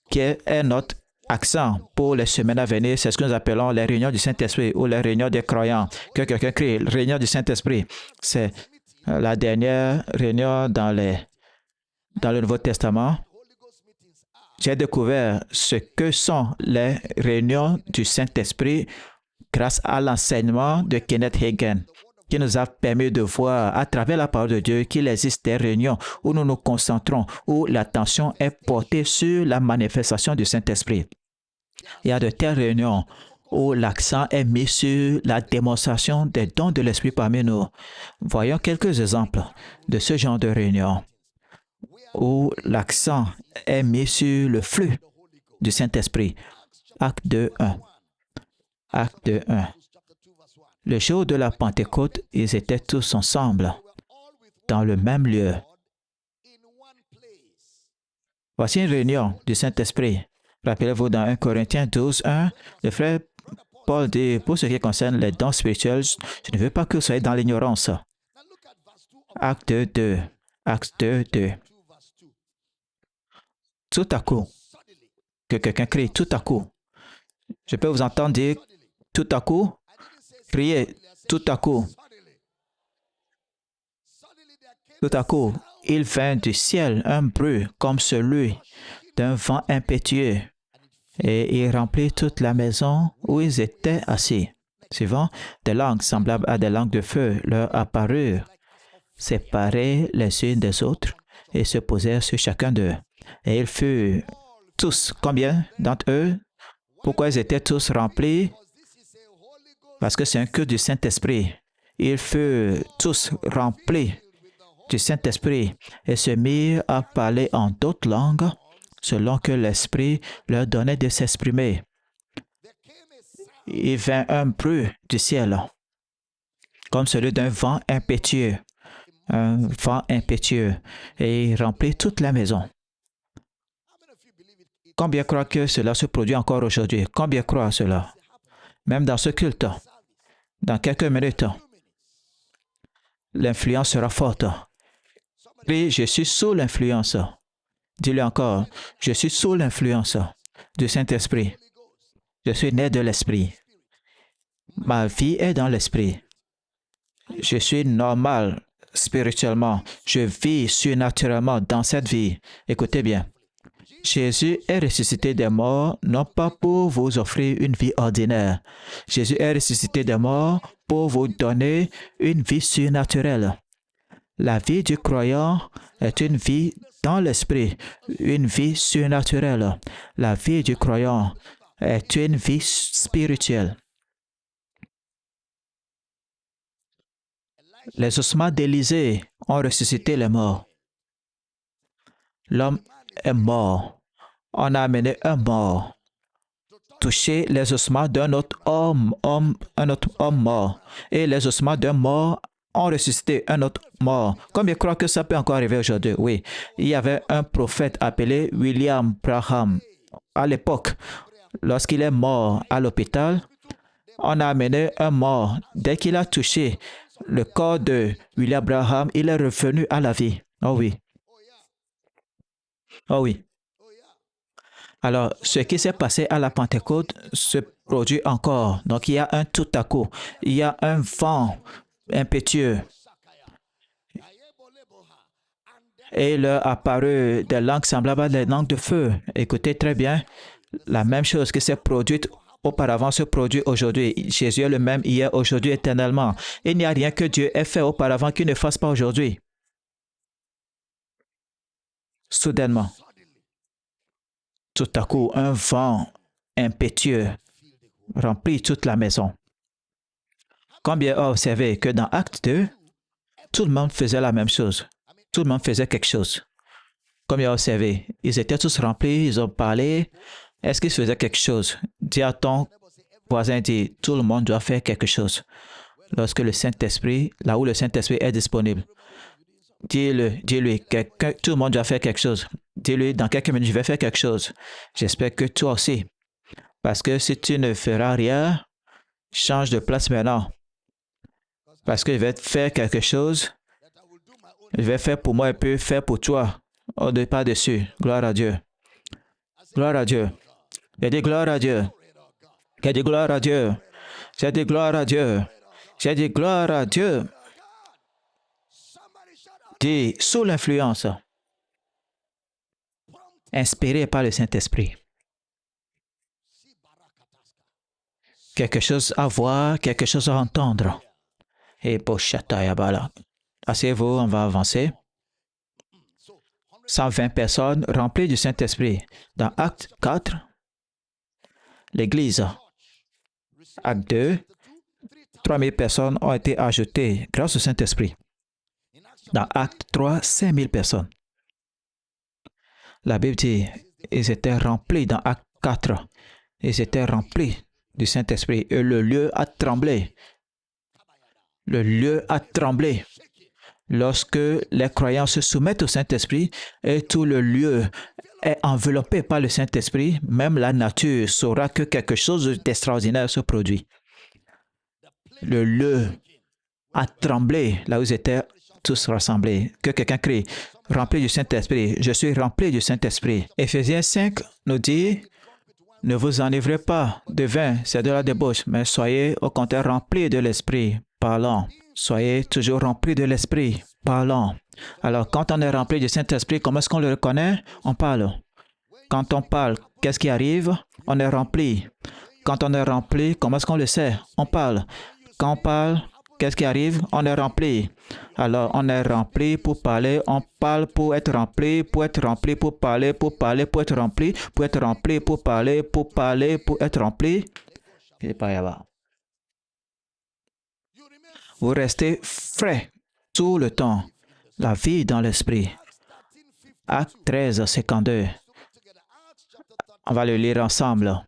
qui est notre accent pour les semaines à venir, c'est ce que nous appelons les réunions du Saint-Esprit ou les réunions des croyants. Que quelqu'un crie, réunion du Saint-Esprit. C'est la dernière réunion dans le Nouveau Testament. J'ai découvert ce que sont les réunions du Saint-Esprit grâce à l'enseignement de Kenneth Hagin, qui nous a permis de voir à travers la parole de Dieu qu'il existe des réunions où nous nous concentrons, où l'attention est portée sur la manifestation du Saint-Esprit. Il y a de telles réunions où l'accent est mis sur la démonstration des dons de l'Esprit parmi nous. Voyons quelques exemples de ce genre de réunions où l'accent est mis sur le flux du Saint-Esprit. Acte 2.1. Acte 2.1. Le jour de la Pentecôte, ils étaient tous ensemble, dans le même lieu. Voici une réunion du Saint-Esprit. Rappelez-vous dans 1 Corinthiens 12.1, le frère Paul dit, pour ce qui concerne les dons spirituels, je ne veux pas que vous soyez dans l'ignorance. Acte 2. Acte 2.2. Tout à coup, que quelqu'un crie, tout à coup. Je peux vous entendre dire, tout à coup, crier, tout à coup. Tout à coup, il vint du ciel un bruit comme celui d'un vent impétueux, et il remplit toute la maison où ils étaient assis. Suivant, des langues semblables à des langues de feu leur apparurent, séparés les unes des autres et se posèrent sur chacun d'eux. Et ils furent tous, combien d'entre eux? Pourquoi ils étaient tous remplis? Parce que c'est un culte du Saint-Esprit. Ils furent tous remplis du Saint-Esprit et se mirent à parler en d'autres langues selon que l'Esprit leur donnait de s'exprimer. Il vint un bruit du ciel, comme celui d'un vent impétueux, et il remplit toute la maison. Combien croient que cela se produit encore aujourd'hui? Combien croient à cela? Même dans ce culte, dans quelques minutes, l'influence sera forte. Et je suis sous l'influence. Dis-le encore, je suis sous l'influence du Saint-Esprit. Je suis né de l'Esprit. Ma vie est dans l'Esprit. Je suis normal spirituellement. Je vis surnaturellement dans cette vie. Écoutez bien. Jésus est ressuscité des morts, non pas pour vous offrir une vie ordinaire. Jésus est ressuscité des morts pour vous donner une vie surnaturelle. La vie du croyant est une vie dans l'esprit, une vie surnaturelle. La vie du croyant est une vie spirituelle. Les ossements d'Élisée ont ressuscité les morts. L'homme est mort. On a amené un mort toucher les ossements d'un autre homme mort. Et les ossements d'un mort ont ressuscité un autre mort. Comme je crois que ça peut encore arriver aujourd'hui, oui. Il y avait un prophète appelé William Branham. À l'époque, lorsqu'il est mort à l'hôpital, on a amené un mort. Dès qu'il a touché le corps de William Branham, il est revenu à la vie. Oh oui. Oh oui. Alors, ce qui s'est passé à la Pentecôte se produit encore. Donc, il y a un tout à coup. Il y a un vent impétueux. Et il leur apparu des langues semblables à des langues de feu. Écoutez très bien, la même chose qui s'est produite auparavant se produit aujourd'hui. Jésus est le même hier, aujourd'hui, éternellement. Il n'y a rien que Dieu ait fait auparavant qu'il ne fasse pas aujourd'hui. Soudainement, tout à coup, un vent impétueux remplit toute la maison. Combien a observé que dans Acte 2, tout le monde faisait la même chose. Tout le monde faisait quelque chose. Combien a observé? Ils étaient tous remplis, ils ont parlé. Est-ce qu'ils faisaient quelque chose? Dis à ton voisin, dit, tout le monde doit faire quelque chose. Lorsque le Saint-Esprit, là où le Saint-Esprit est disponible, dis-lui, tout le monde doit faire quelque chose. Dis-lui, dans quelques minutes, je vais faire quelque chose. J'espère que toi aussi. Parce que si tu ne feras rien, change de place maintenant. Parce que je vais faire quelque chose. Je vais faire pour moi et puis faire pour toi. Au départ dessus. Gloire à Dieu. Gloire à Dieu. J'ai dit gloire à Dieu. J'ai dit gloire à Dieu. J'ai dit gloire à Dieu. J'ai dit gloire à Dieu. Dis, sous l'influence, inspiré par le Saint-Esprit. Quelque chose à voir, quelque chose à entendre. Et pour Chatayabala. Asseyez-vous, on va avancer. 120 personnes remplies du Saint-Esprit. Dans Acte 4, l'Église. Acte 2, 3000 personnes ont été ajoutées grâce au Saint-Esprit. Dans Acte 3, 5000 personnes. La Bible dit, ils étaient remplis dans Acte 4. Ils étaient remplis du Saint-Esprit et le lieu a tremblé. Le lieu a tremblé. Lorsque les croyants se soumettent au Saint-Esprit et tout le lieu est enveloppé par le Saint-Esprit, même la nature saura que quelque chose d'extraordinaire se produit. Le lieu a tremblé là où ils étaient tous rassemblés. Que quelqu'un crie, rempli du Saint-Esprit. Je suis rempli du Saint-Esprit. Éphésiens 5 nous dit, ne vous enivrez pas de vin, c'est de la débauche, mais soyez au contraire remplis de l'Esprit, parlant. Soyez toujours remplis de l'Esprit, parlant. Alors, quand on est rempli du Saint-Esprit, comment est-ce qu'on le reconnaît? On parle. Quand on parle, qu'est-ce qui arrive? On est rempli. Quand on est rempli, comment est-ce qu'on le sait? On parle. Quand on parle, qu'est-ce qui arrive? On est rempli. Alors, on est rempli pour parler, on parle pour être rempli pour parler, pour être rempli, pour parler, pour être rempli. Et pas y avoir. Vous restez frais tout le temps. La vie dans l'esprit. Acte 13, 52. On va le lire ensemble.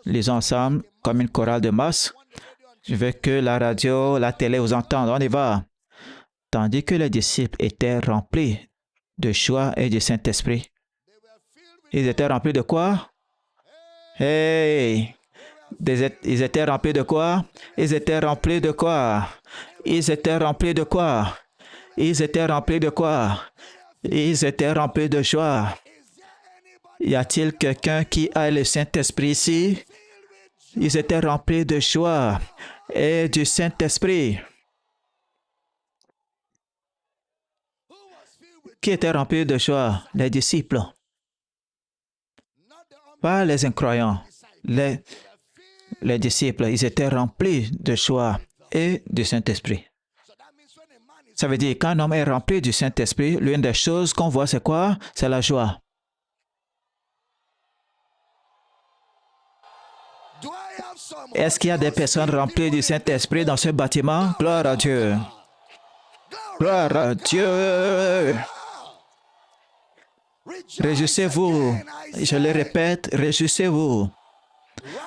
Lisons ensemble comme une chorale de masse. Je veux que la radio, la télé vous entendent. On y va. Tandis que les disciples étaient remplis de joie et du Saint-Esprit. Ils étaient remplis de quoi? Hey! Ils étaient remplis de quoi? Ils étaient remplis de quoi? Ils étaient remplis de quoi? Ils étaient remplis de quoi? Ils étaient remplis de joie. Y a-t-il quelqu'un qui a le Saint-Esprit ici? Ils étaient remplis de joie et du Saint-Esprit. Qui était rempli de joie? Les disciples. Pas les incroyants. Les disciples, ils étaient remplis de joie et du Saint-Esprit. Ça veut dire qu'un homme est rempli du Saint-Esprit, l'une des choses qu'on voit, c'est quoi? C'est la joie. Est-ce qu'il y a des personnes remplies du Saint-Esprit dans ce bâtiment? Gloire à Dieu. Gloire à Dieu. Réjouissez-vous. Je le répète, réjouissez-vous.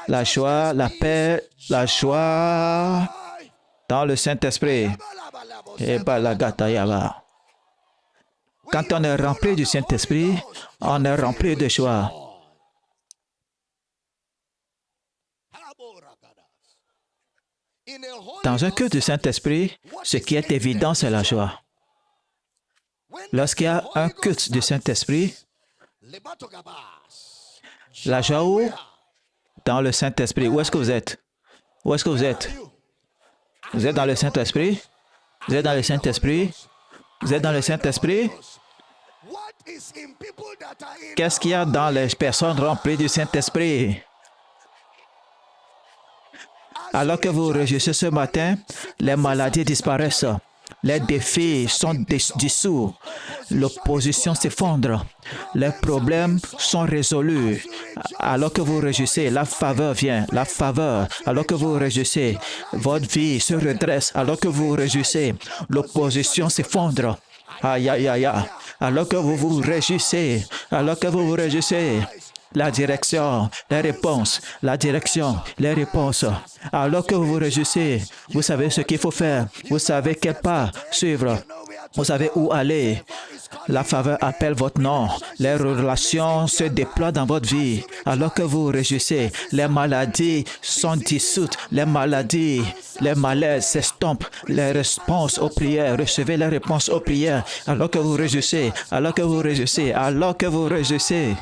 La joie, la paix, la joie dans le Saint-Esprit. Et balagatayaba. Quand on est rempli du Saint-Esprit, on est rempli de joie. Dans un culte du Saint-Esprit, ce qui est évident, c'est la joie. Lorsqu'il y a un culte du Saint-Esprit, la joie où? Dans le Saint-Esprit. Où est-ce que vous êtes? Où est-ce que vous êtes? Vous êtes dans le Saint-Esprit? Vous êtes dans le Saint-Esprit? Vous êtes dans le Saint-Esprit? Qu'est-ce qu'il y a dans les personnes remplies du Saint-Esprit? Alors que vous réjouissez ce matin, les maladies disparaissent. Les défis sont dissous. L'opposition s'effondre. Les problèmes sont résolus. Alors que vous réjouissez, la faveur vient. La faveur. Alors que vous réjouissez, votre vie se redresse. Alors que vous réjouissez, l'opposition s'effondre. Aïe, aïe, aïe, aïe. Alors que vous vous réjouissez, la direction, les réponses, la direction, les réponses. Alors que vous vous réjouissez, vous savez ce qu'il faut faire, vous savez quel pas suivre, vous savez où aller. La faveur appelle votre nom, les relations se déploient dans votre vie. Alors que vous vous réjouissez, les maladies sont dissoutes, les malaises s'estompent, les réponses aux prières, recevez les réponses aux prières. Alors que vous réjouissez, alors que vous réjouissez, alors que vous réjouissez.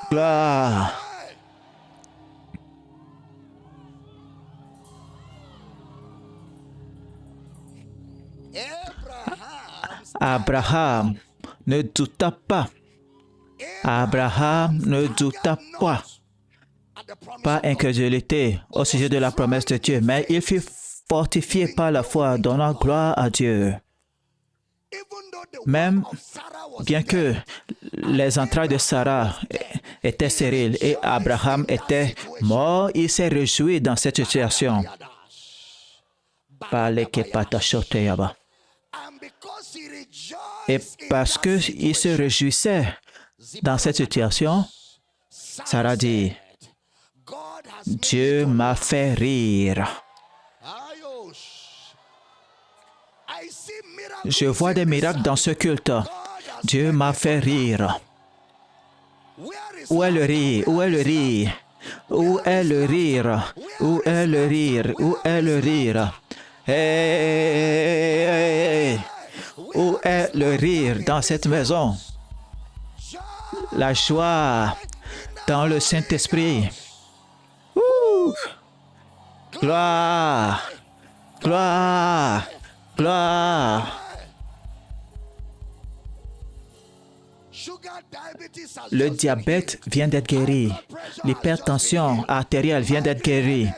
Gloire. Abraham ne douta pas. Abraham ne douta pas. Pas incrédulité au sujet de la promesse de Dieu, mais il fut fortifié par la foi, donnant gloire à Dieu. Même bien que les entrailles de Sarah étaient stériles et Abraham était mort, il s'est réjoui dans cette situation. Et parce qu'il se réjouissait dans cette situation, Sarah dit, Dieu m'a fait rire. Je vois des miracles dans ce culte. Dieu m'a fait rire. Où est le rire? Où est le rire? Où est le rire? Où est le rire? Où est le rire? Hey! Où est le rire dans cette maison? La joie dans le Saint-Esprit. Gloire! Gloire! Gloire! Le diabète vient d'être guéri. L'hypertension artérielle vient d'être guérie.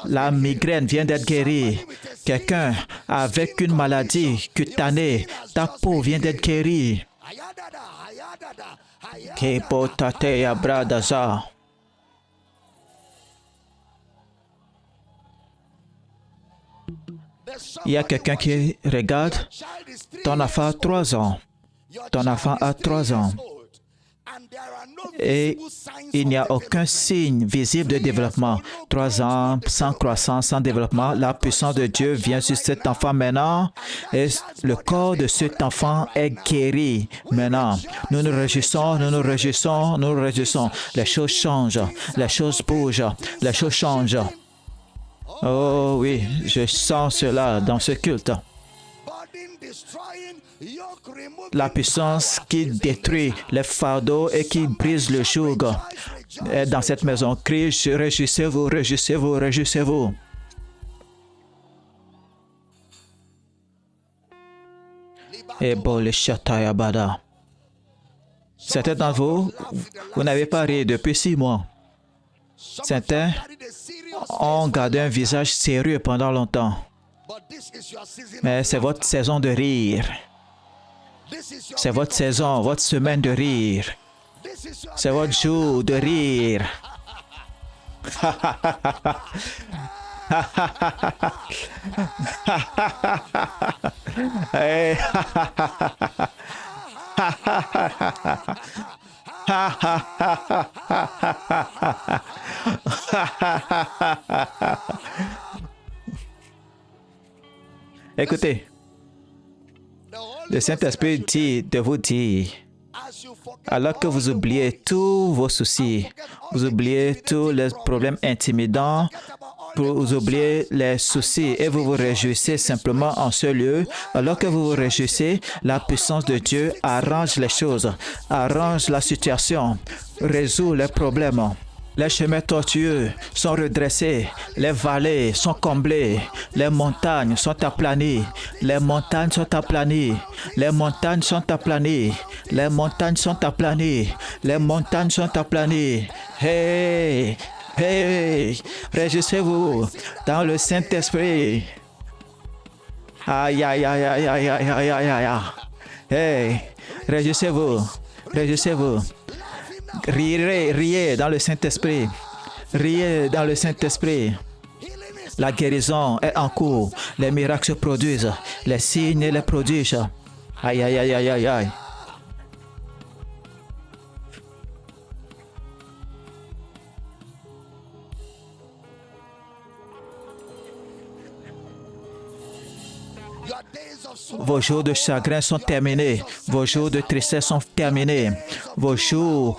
La migraine vient d'être guérie. Quelqu'un avec une maladie cutanée, ta peau vient d'être guérie. Il y a quelqu'un qui regarde. Ton enfant a 3 ans. Ton enfant a 3 ans. Et il n'y a aucun signe visible de développement. 3 ans, sans croissance, sans développement. La puissance de Dieu vient sur cet enfant maintenant et le corps de cet enfant est guéri maintenant. Nous nous réjouissons, nous nous réjouissons, nous nous réjouissons. Les choses changent, les choses bougent, les choses changent. Oh oui, je sens cela dans ce culte. La puissance qui détruit les fardeaux et qui brise le joug est dans cette maison. Crie, réjouissez-vous, réjouissez-vous, réjouissez-vous. Et bon, le Shatayabada. Certains d'entre vous, vous n'avez pas ri depuis 6 mois. Certains ont gardé un visage sérieux pendant longtemps. Mais c'est votre saison de rire. C'est votre saison, votre semaine de rire. C'est votre jour de rire. Écoutez, le Saint-Esprit dit de vous dire, alors que vous oubliez tous vos soucis, vous oubliez tous les problèmes intimidants, vous oubliez les soucis et vous vous réjouissez simplement en ce lieu, alors que vous vous réjouissez, la puissance de Dieu arrange les choses, arrange la situation, résout les problèmes. Les chemins tortueux sont redressés, les vallées sont comblées, les montagnes sont aplanies, les montagnes sont aplanies, les montagnes sont aplanies, les montagnes sont aplanies, les montagnes sont aplanies. Hey, hey, réjouissez-vous dans le Saint-Esprit. Aïe, aïe, aïe, aïe, aïe, aïe, aïe, aïe, aïe. Hey, réjouissez-vous, réjouissez-vous. Riez, riez dans le Saint-Esprit. Riez dans le Saint-Esprit. La guérison est en cours. Les miracles se produisent. Les signes et les prodiges. Aïe, aïe, aïe, aïe, aïe, aïe. Vos jours de chagrin sont terminés. Vos jours de tristesse sont terminés. Vos jours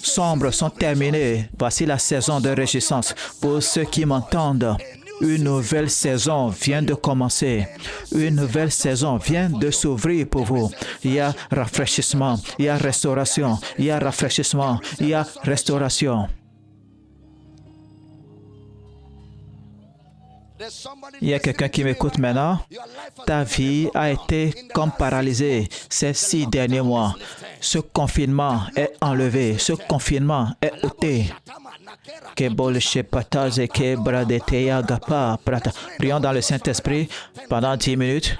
sombres sont terminés. Voici la saison de réjouissance. Pour ceux qui m'entendent, une nouvelle saison vient de commencer. Une nouvelle saison vient de s'ouvrir pour vous. Il y a rafraîchissement, il y a restauration, il y a rafraîchissement, il y a restauration. Il y a quelqu'un qui m'écoute maintenant. Ta vie a été comme paralysée ces 6 derniers mois. Ce confinement est enlevé. Ce confinement est ôté. Prions dans le Saint-Esprit pendant 10 minutes,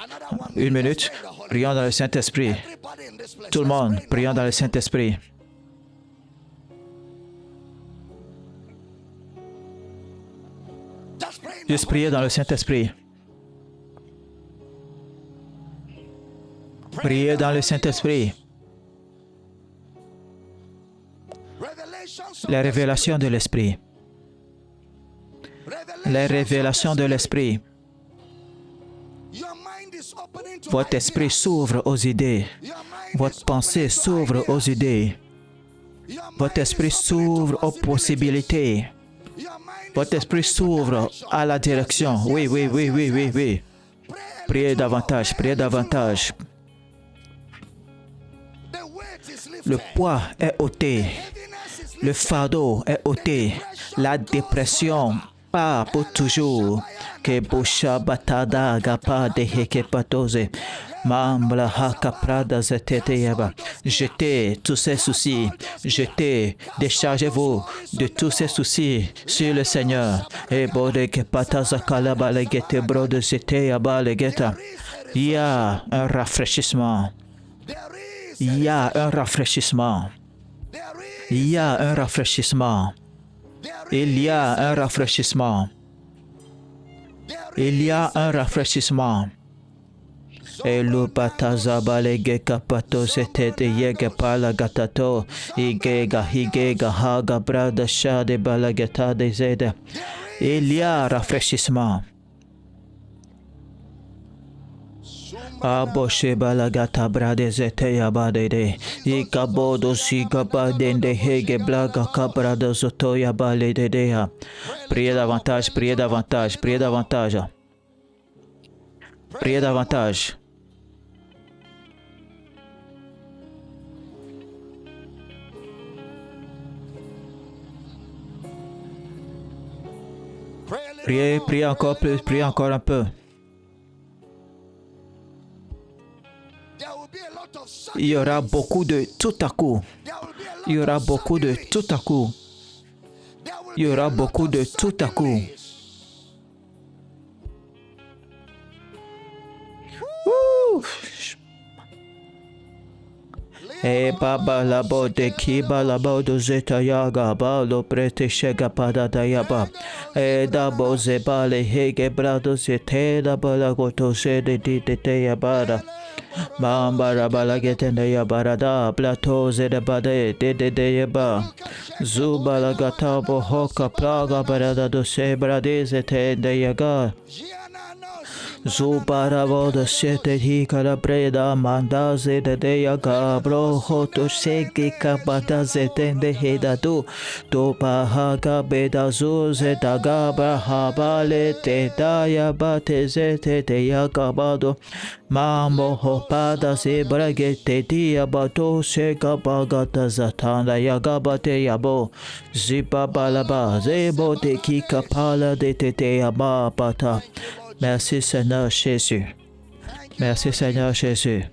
1 minute. Prions dans le Saint-Esprit. Tout le monde, prions dans le Saint-Esprit. Juste prier dans le Saint-Esprit. Priez dans le Saint-Esprit. Les révélations de l'Esprit. Les révélations de l'Esprit. Votre esprit s'ouvre aux idées. Votre pensée s'ouvre aux idées. Votre esprit s'ouvre aux possibilités. Votre esprit s'ouvre à la direction. Oui, oui, oui, oui, oui, oui. Priez davantage, priez davantage. Le poids est ôté. Le fardeau est ôté. La dépression part pour toujours. Mambla hakaprada zeteteyaba. Jetez tous ces soucis. Jetez, déchargez-vous de tous ces soucis sur le Seigneur. Et bodeke patazakalaba legete brode zeteyaba legeta. Il y a un rafraîchissement. Il y a un rafraîchissement. Il y a un rafraîchissement. Il y a un rafraîchissement. Il y a un rafraîchissement. Elu patazaba lege kapato setete yege pala gatato higega haga brada shade balagata de zede. Il y a rafraîchissement. Aboshe balagata brade zete yabadede. Ikabodo sigabadende hege blaga kabrada zoto yabalededea. Priez davantage, priez davantage, priez davantage. Priez davantage. Priez, priez encore plus, priez encore un peu. Il y aura beaucoup de tout à coup. Il y aura beaucoup de tout à coup. Il y aura beaucoup de tout à coup. E baba labo de kiba labo do zeta yaga ba lo prete shega pada dayaba. E da bo zeba le hege brado zete da bala goto se de te yabada. Mambara balagete yabara da plateau zede bade de yaba. Zubala gata bo hoka plaga barada do se brade zete de yaga. Zubara voda sete hi karabreda mandaze de yaga bro hoto segi kabata zetende hedadu to pahaga beda zuze dagaba habale te daya bate zete te yakabado mambo hopada se bragete dia bato se kabagata zatanda yagabate yabo zipa balaba zebo te kikapala de te yaba pata. Merci Seigneur Jésus. Merci Seigneur Jésus.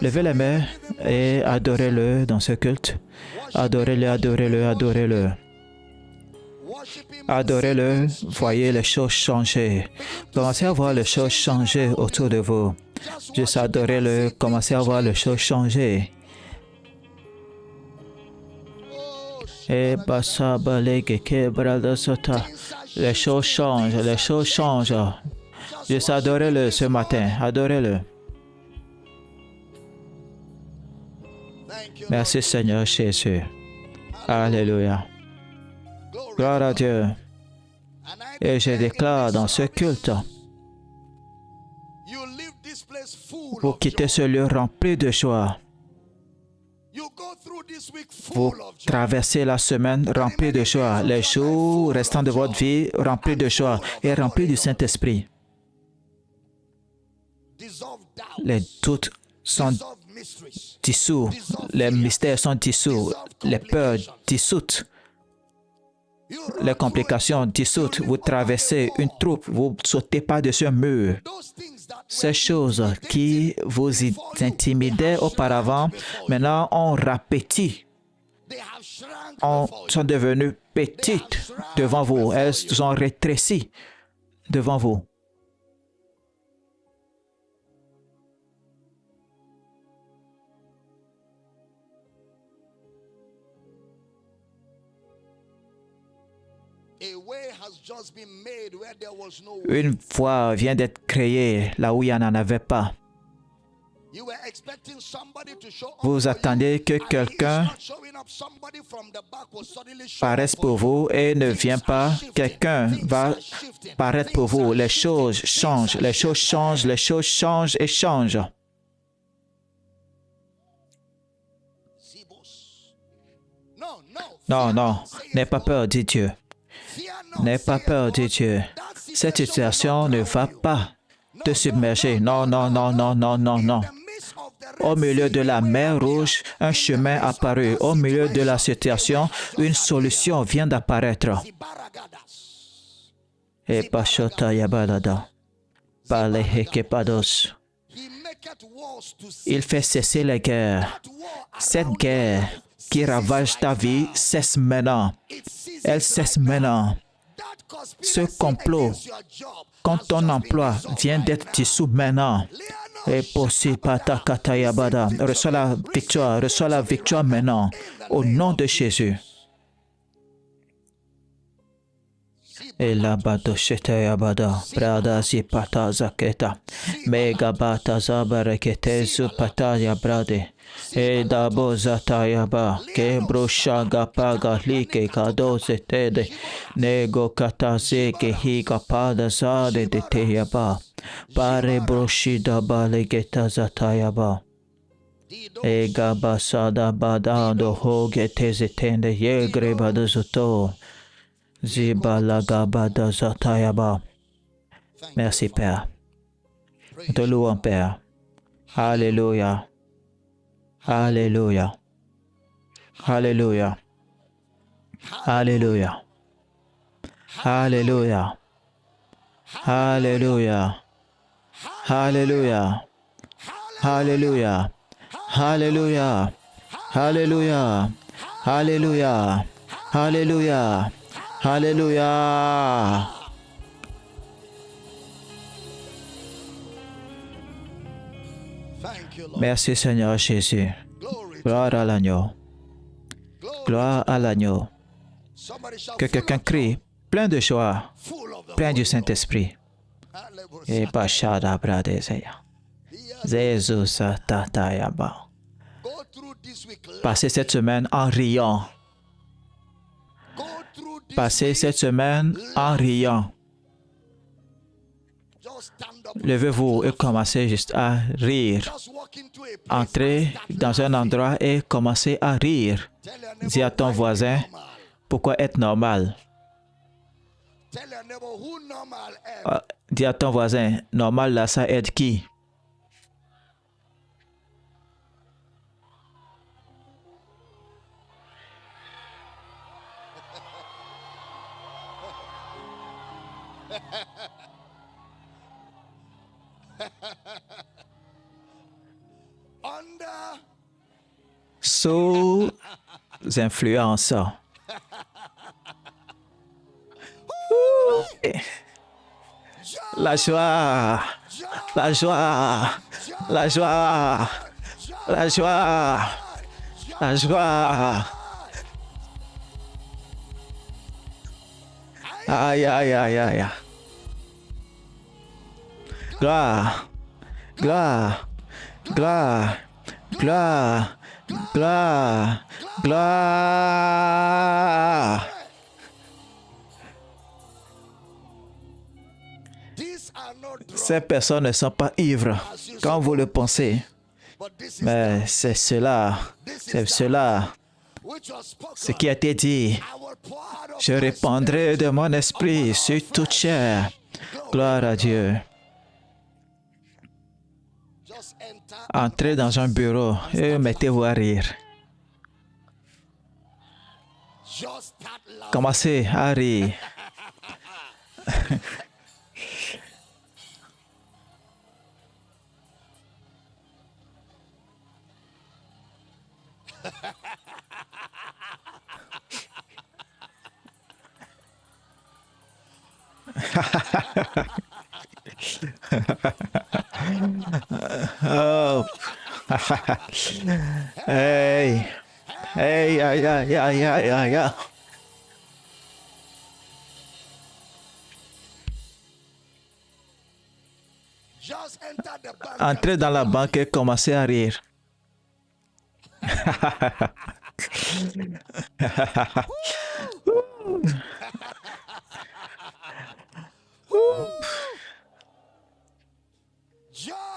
Levez les mains et adorez-le dans ce culte. Adorez-le, adorez-le, adorez-le. Adorez-le, voyez les choses changer. Commencez à voir les choses changer autour de vous. Juste adorez-le, commencez à voir les choses changer. Et les choses changent, les choses changent. Juste adorez-le ce matin, adorez-le. Merci Seigneur Jésus. Alléluia. Gloire à Dieu. Et je déclare dans ce culte, vous quittez ce lieu rempli de joie. Vous traversez la semaine remplie de joie, les jours restants de votre vie remplis de joie et remplis du Saint-Esprit. Les doutes sont dissous, les mystères sont dissous, les peurs dissoutes, les complications dissoutes. Vous traversez une troupe, vous sautez par-dessus un mur. Ces choses qui vous intimidaient auparavant, maintenant ont rapétit, sont devenues petites devant vous. Elles sont rétrécies devant vous. Une voie vient d'être créée là où il n'y en avait pas. Vous attendez que quelqu'un paraisse pour vous et ne vient pas. Quelqu'un va paraître pour vous. Les choses changent, les choses changent, les choses changent et changent. Non, non, n'aie pas peur, dit Dieu. N'aie pas peur, dit Dieu. Cette situation ne va pas te submerger. Non, non, non, non, non, non, non. Au milieu de la mer Rouge, un chemin apparut. Au milieu de la situation, une solution vient d'apparaître. Et Pachota Yabalada, Palehekepados. Il fait cesser les guerres. Cette guerre qui ravage ta vie cesse maintenant. Elle cesse maintenant. Ce complot contre ton emploi vient d'être dissous maintenant. Et possible, patakatayabada. Reçois la victoire maintenant. Au nom de Jésus. Et la bado shetayabada. Prada zipata zaketa. Megabata zabarekete zupataya brade. E dabo zatayaba. Kebrosha gapaga like kadoze tede. Nego kataze ke higapada zade de teyaba. Pare broshida balegeta zatayaba. E gabasada badando hoge tezetende yegre badazoto. Zibalagabada zatayaba. Merci Père. Nous te louons Père. Alléluia. Alléluia. Alléluia. Alléluia. Alléluia. Alléluia. Alléluia. Alléluia. Alléluia. Alléluia. Alléluia. Alléluia. Alléluia. Merci Seigneur Jésus. Gloire à l'agneau. Gloire à l'agneau. Que quelqu'un crie plein de joie, plein du Saint-Esprit. Et Bachada Bradeseya. Jésus Tatayaba. Passez cette semaine en riant. Passez cette semaine en riant. Levez-vous et commencez juste à rire. Entrez dans un endroit et commencez à rire. Dis à ton voisin, pourquoi être normal? Dis à ton voisin, normal là, ça aide qui? Sous influence. La joie, la joie, la joie, la joie, la joie. Aïe, aïe, aïe, aïe. Gloire, gloire, gloire, gloire, gloire, gloire. Ces personnes ne sont pas ivres, quand vous le pensez. Mais c'est cela, ce qui a été dit. Je répandrai de mon esprit sur toute chair. Gloire à Dieu. Entrez dans un bureau et mettez-vous à rire. Commencez à rire. Oh. Hey. Hey, aïe, aïe, aïe, aïe, aïe. Entrez dans la banque et commencez à rire.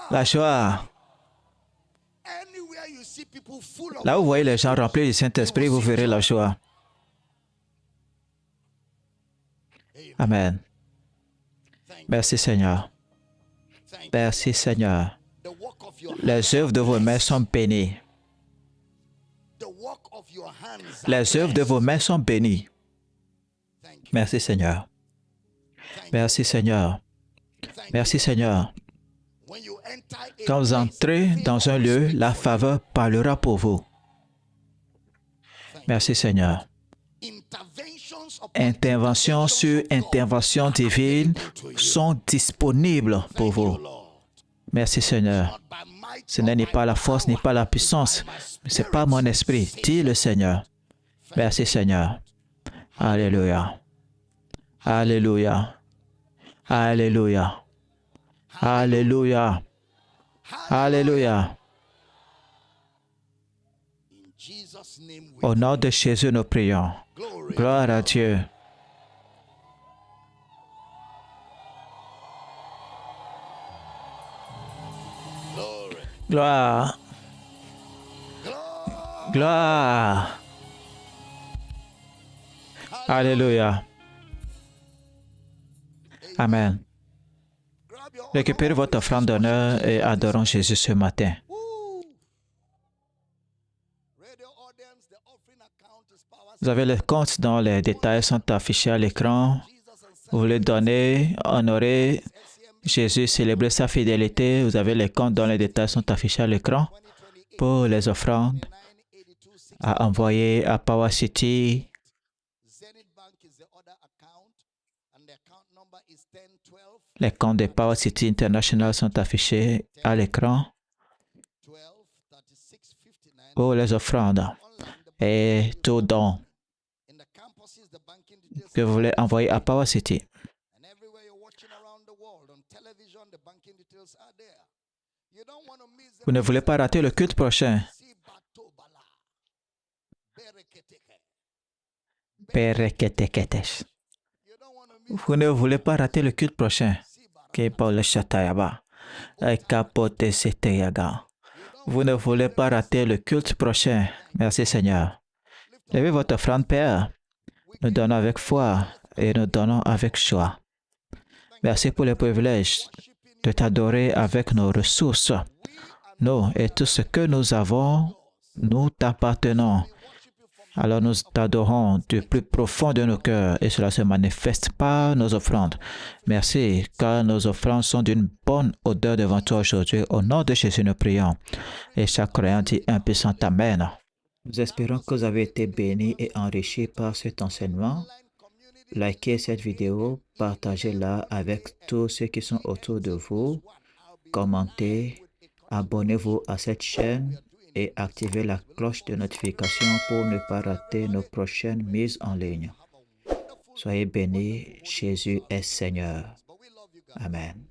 La joie. Là où vous voyez les gens remplis du Saint-Esprit, vous verrez la joie. Amen. Merci Seigneur. Merci Seigneur. Les œuvres de vos mains sont bénies. Les œuvres de vos mains sont bénies. Merci Seigneur. Merci Seigneur. Merci Seigneur. Quand vous entrez dans un lieu, la faveur parlera pour vous. Merci Seigneur. Interventions sur interventions divines sont disponibles pour vous. Merci Seigneur. Ce n'est pas la force, ni pas la puissance, mais ce n'est pas mon esprit, dit le Seigneur. Merci Seigneur. Alléluia. Alléluia. Alléluia. Alléluia. Alléluia. Au nom de Jésus, nous prions. Gloire à Dieu. Gloire. Gloire. Alléluia. Amen. Récupérez votre offrande d'honneur et adorons Jésus ce matin. Vous avez le compte dont les détails sont affichés à l'écran. Vous voulez donner, honorer Jésus, célébrer sa fidélité. Vous avez les comptes dont les détails sont affichés à l'écran pour les offrandes à envoyer à Power City. Les comptes de Power City International sont affichés à l'écran pour les offrandes et tout don que vous voulez envoyer à Power City. Vous ne voulez pas rater le culte prochain. Vous ne voulez pas rater le culte prochain. Vous ne voulez pas rater le culte prochain. Merci Seigneur. Levez votre offrande, Père. Nous donnons avec foi et nous donnons avec joie. Merci pour le privilège de t'adorer avec nos ressources. Nous et tout ce que nous avons, nous t'appartenons. Alors nous t'adorons du plus profond de nos cœurs et cela se manifeste par nos offrandes. Merci, car nos offrandes sont d'une bonne odeur devant toi aujourd'hui. Au nom de Jésus, nous prions. Et chaque croyant dit un puissant Amen. Nous espérons que vous avez été bénis et enrichis par cet enseignement. Likez cette vidéo, partagez-la avec tous ceux qui sont autour de vous. Commentez, abonnez-vous à cette chaîne et activez la cloche de notification pour ne pas rater nos prochaines mises en ligne. Soyez bénis, Jésus est Seigneur. Amen.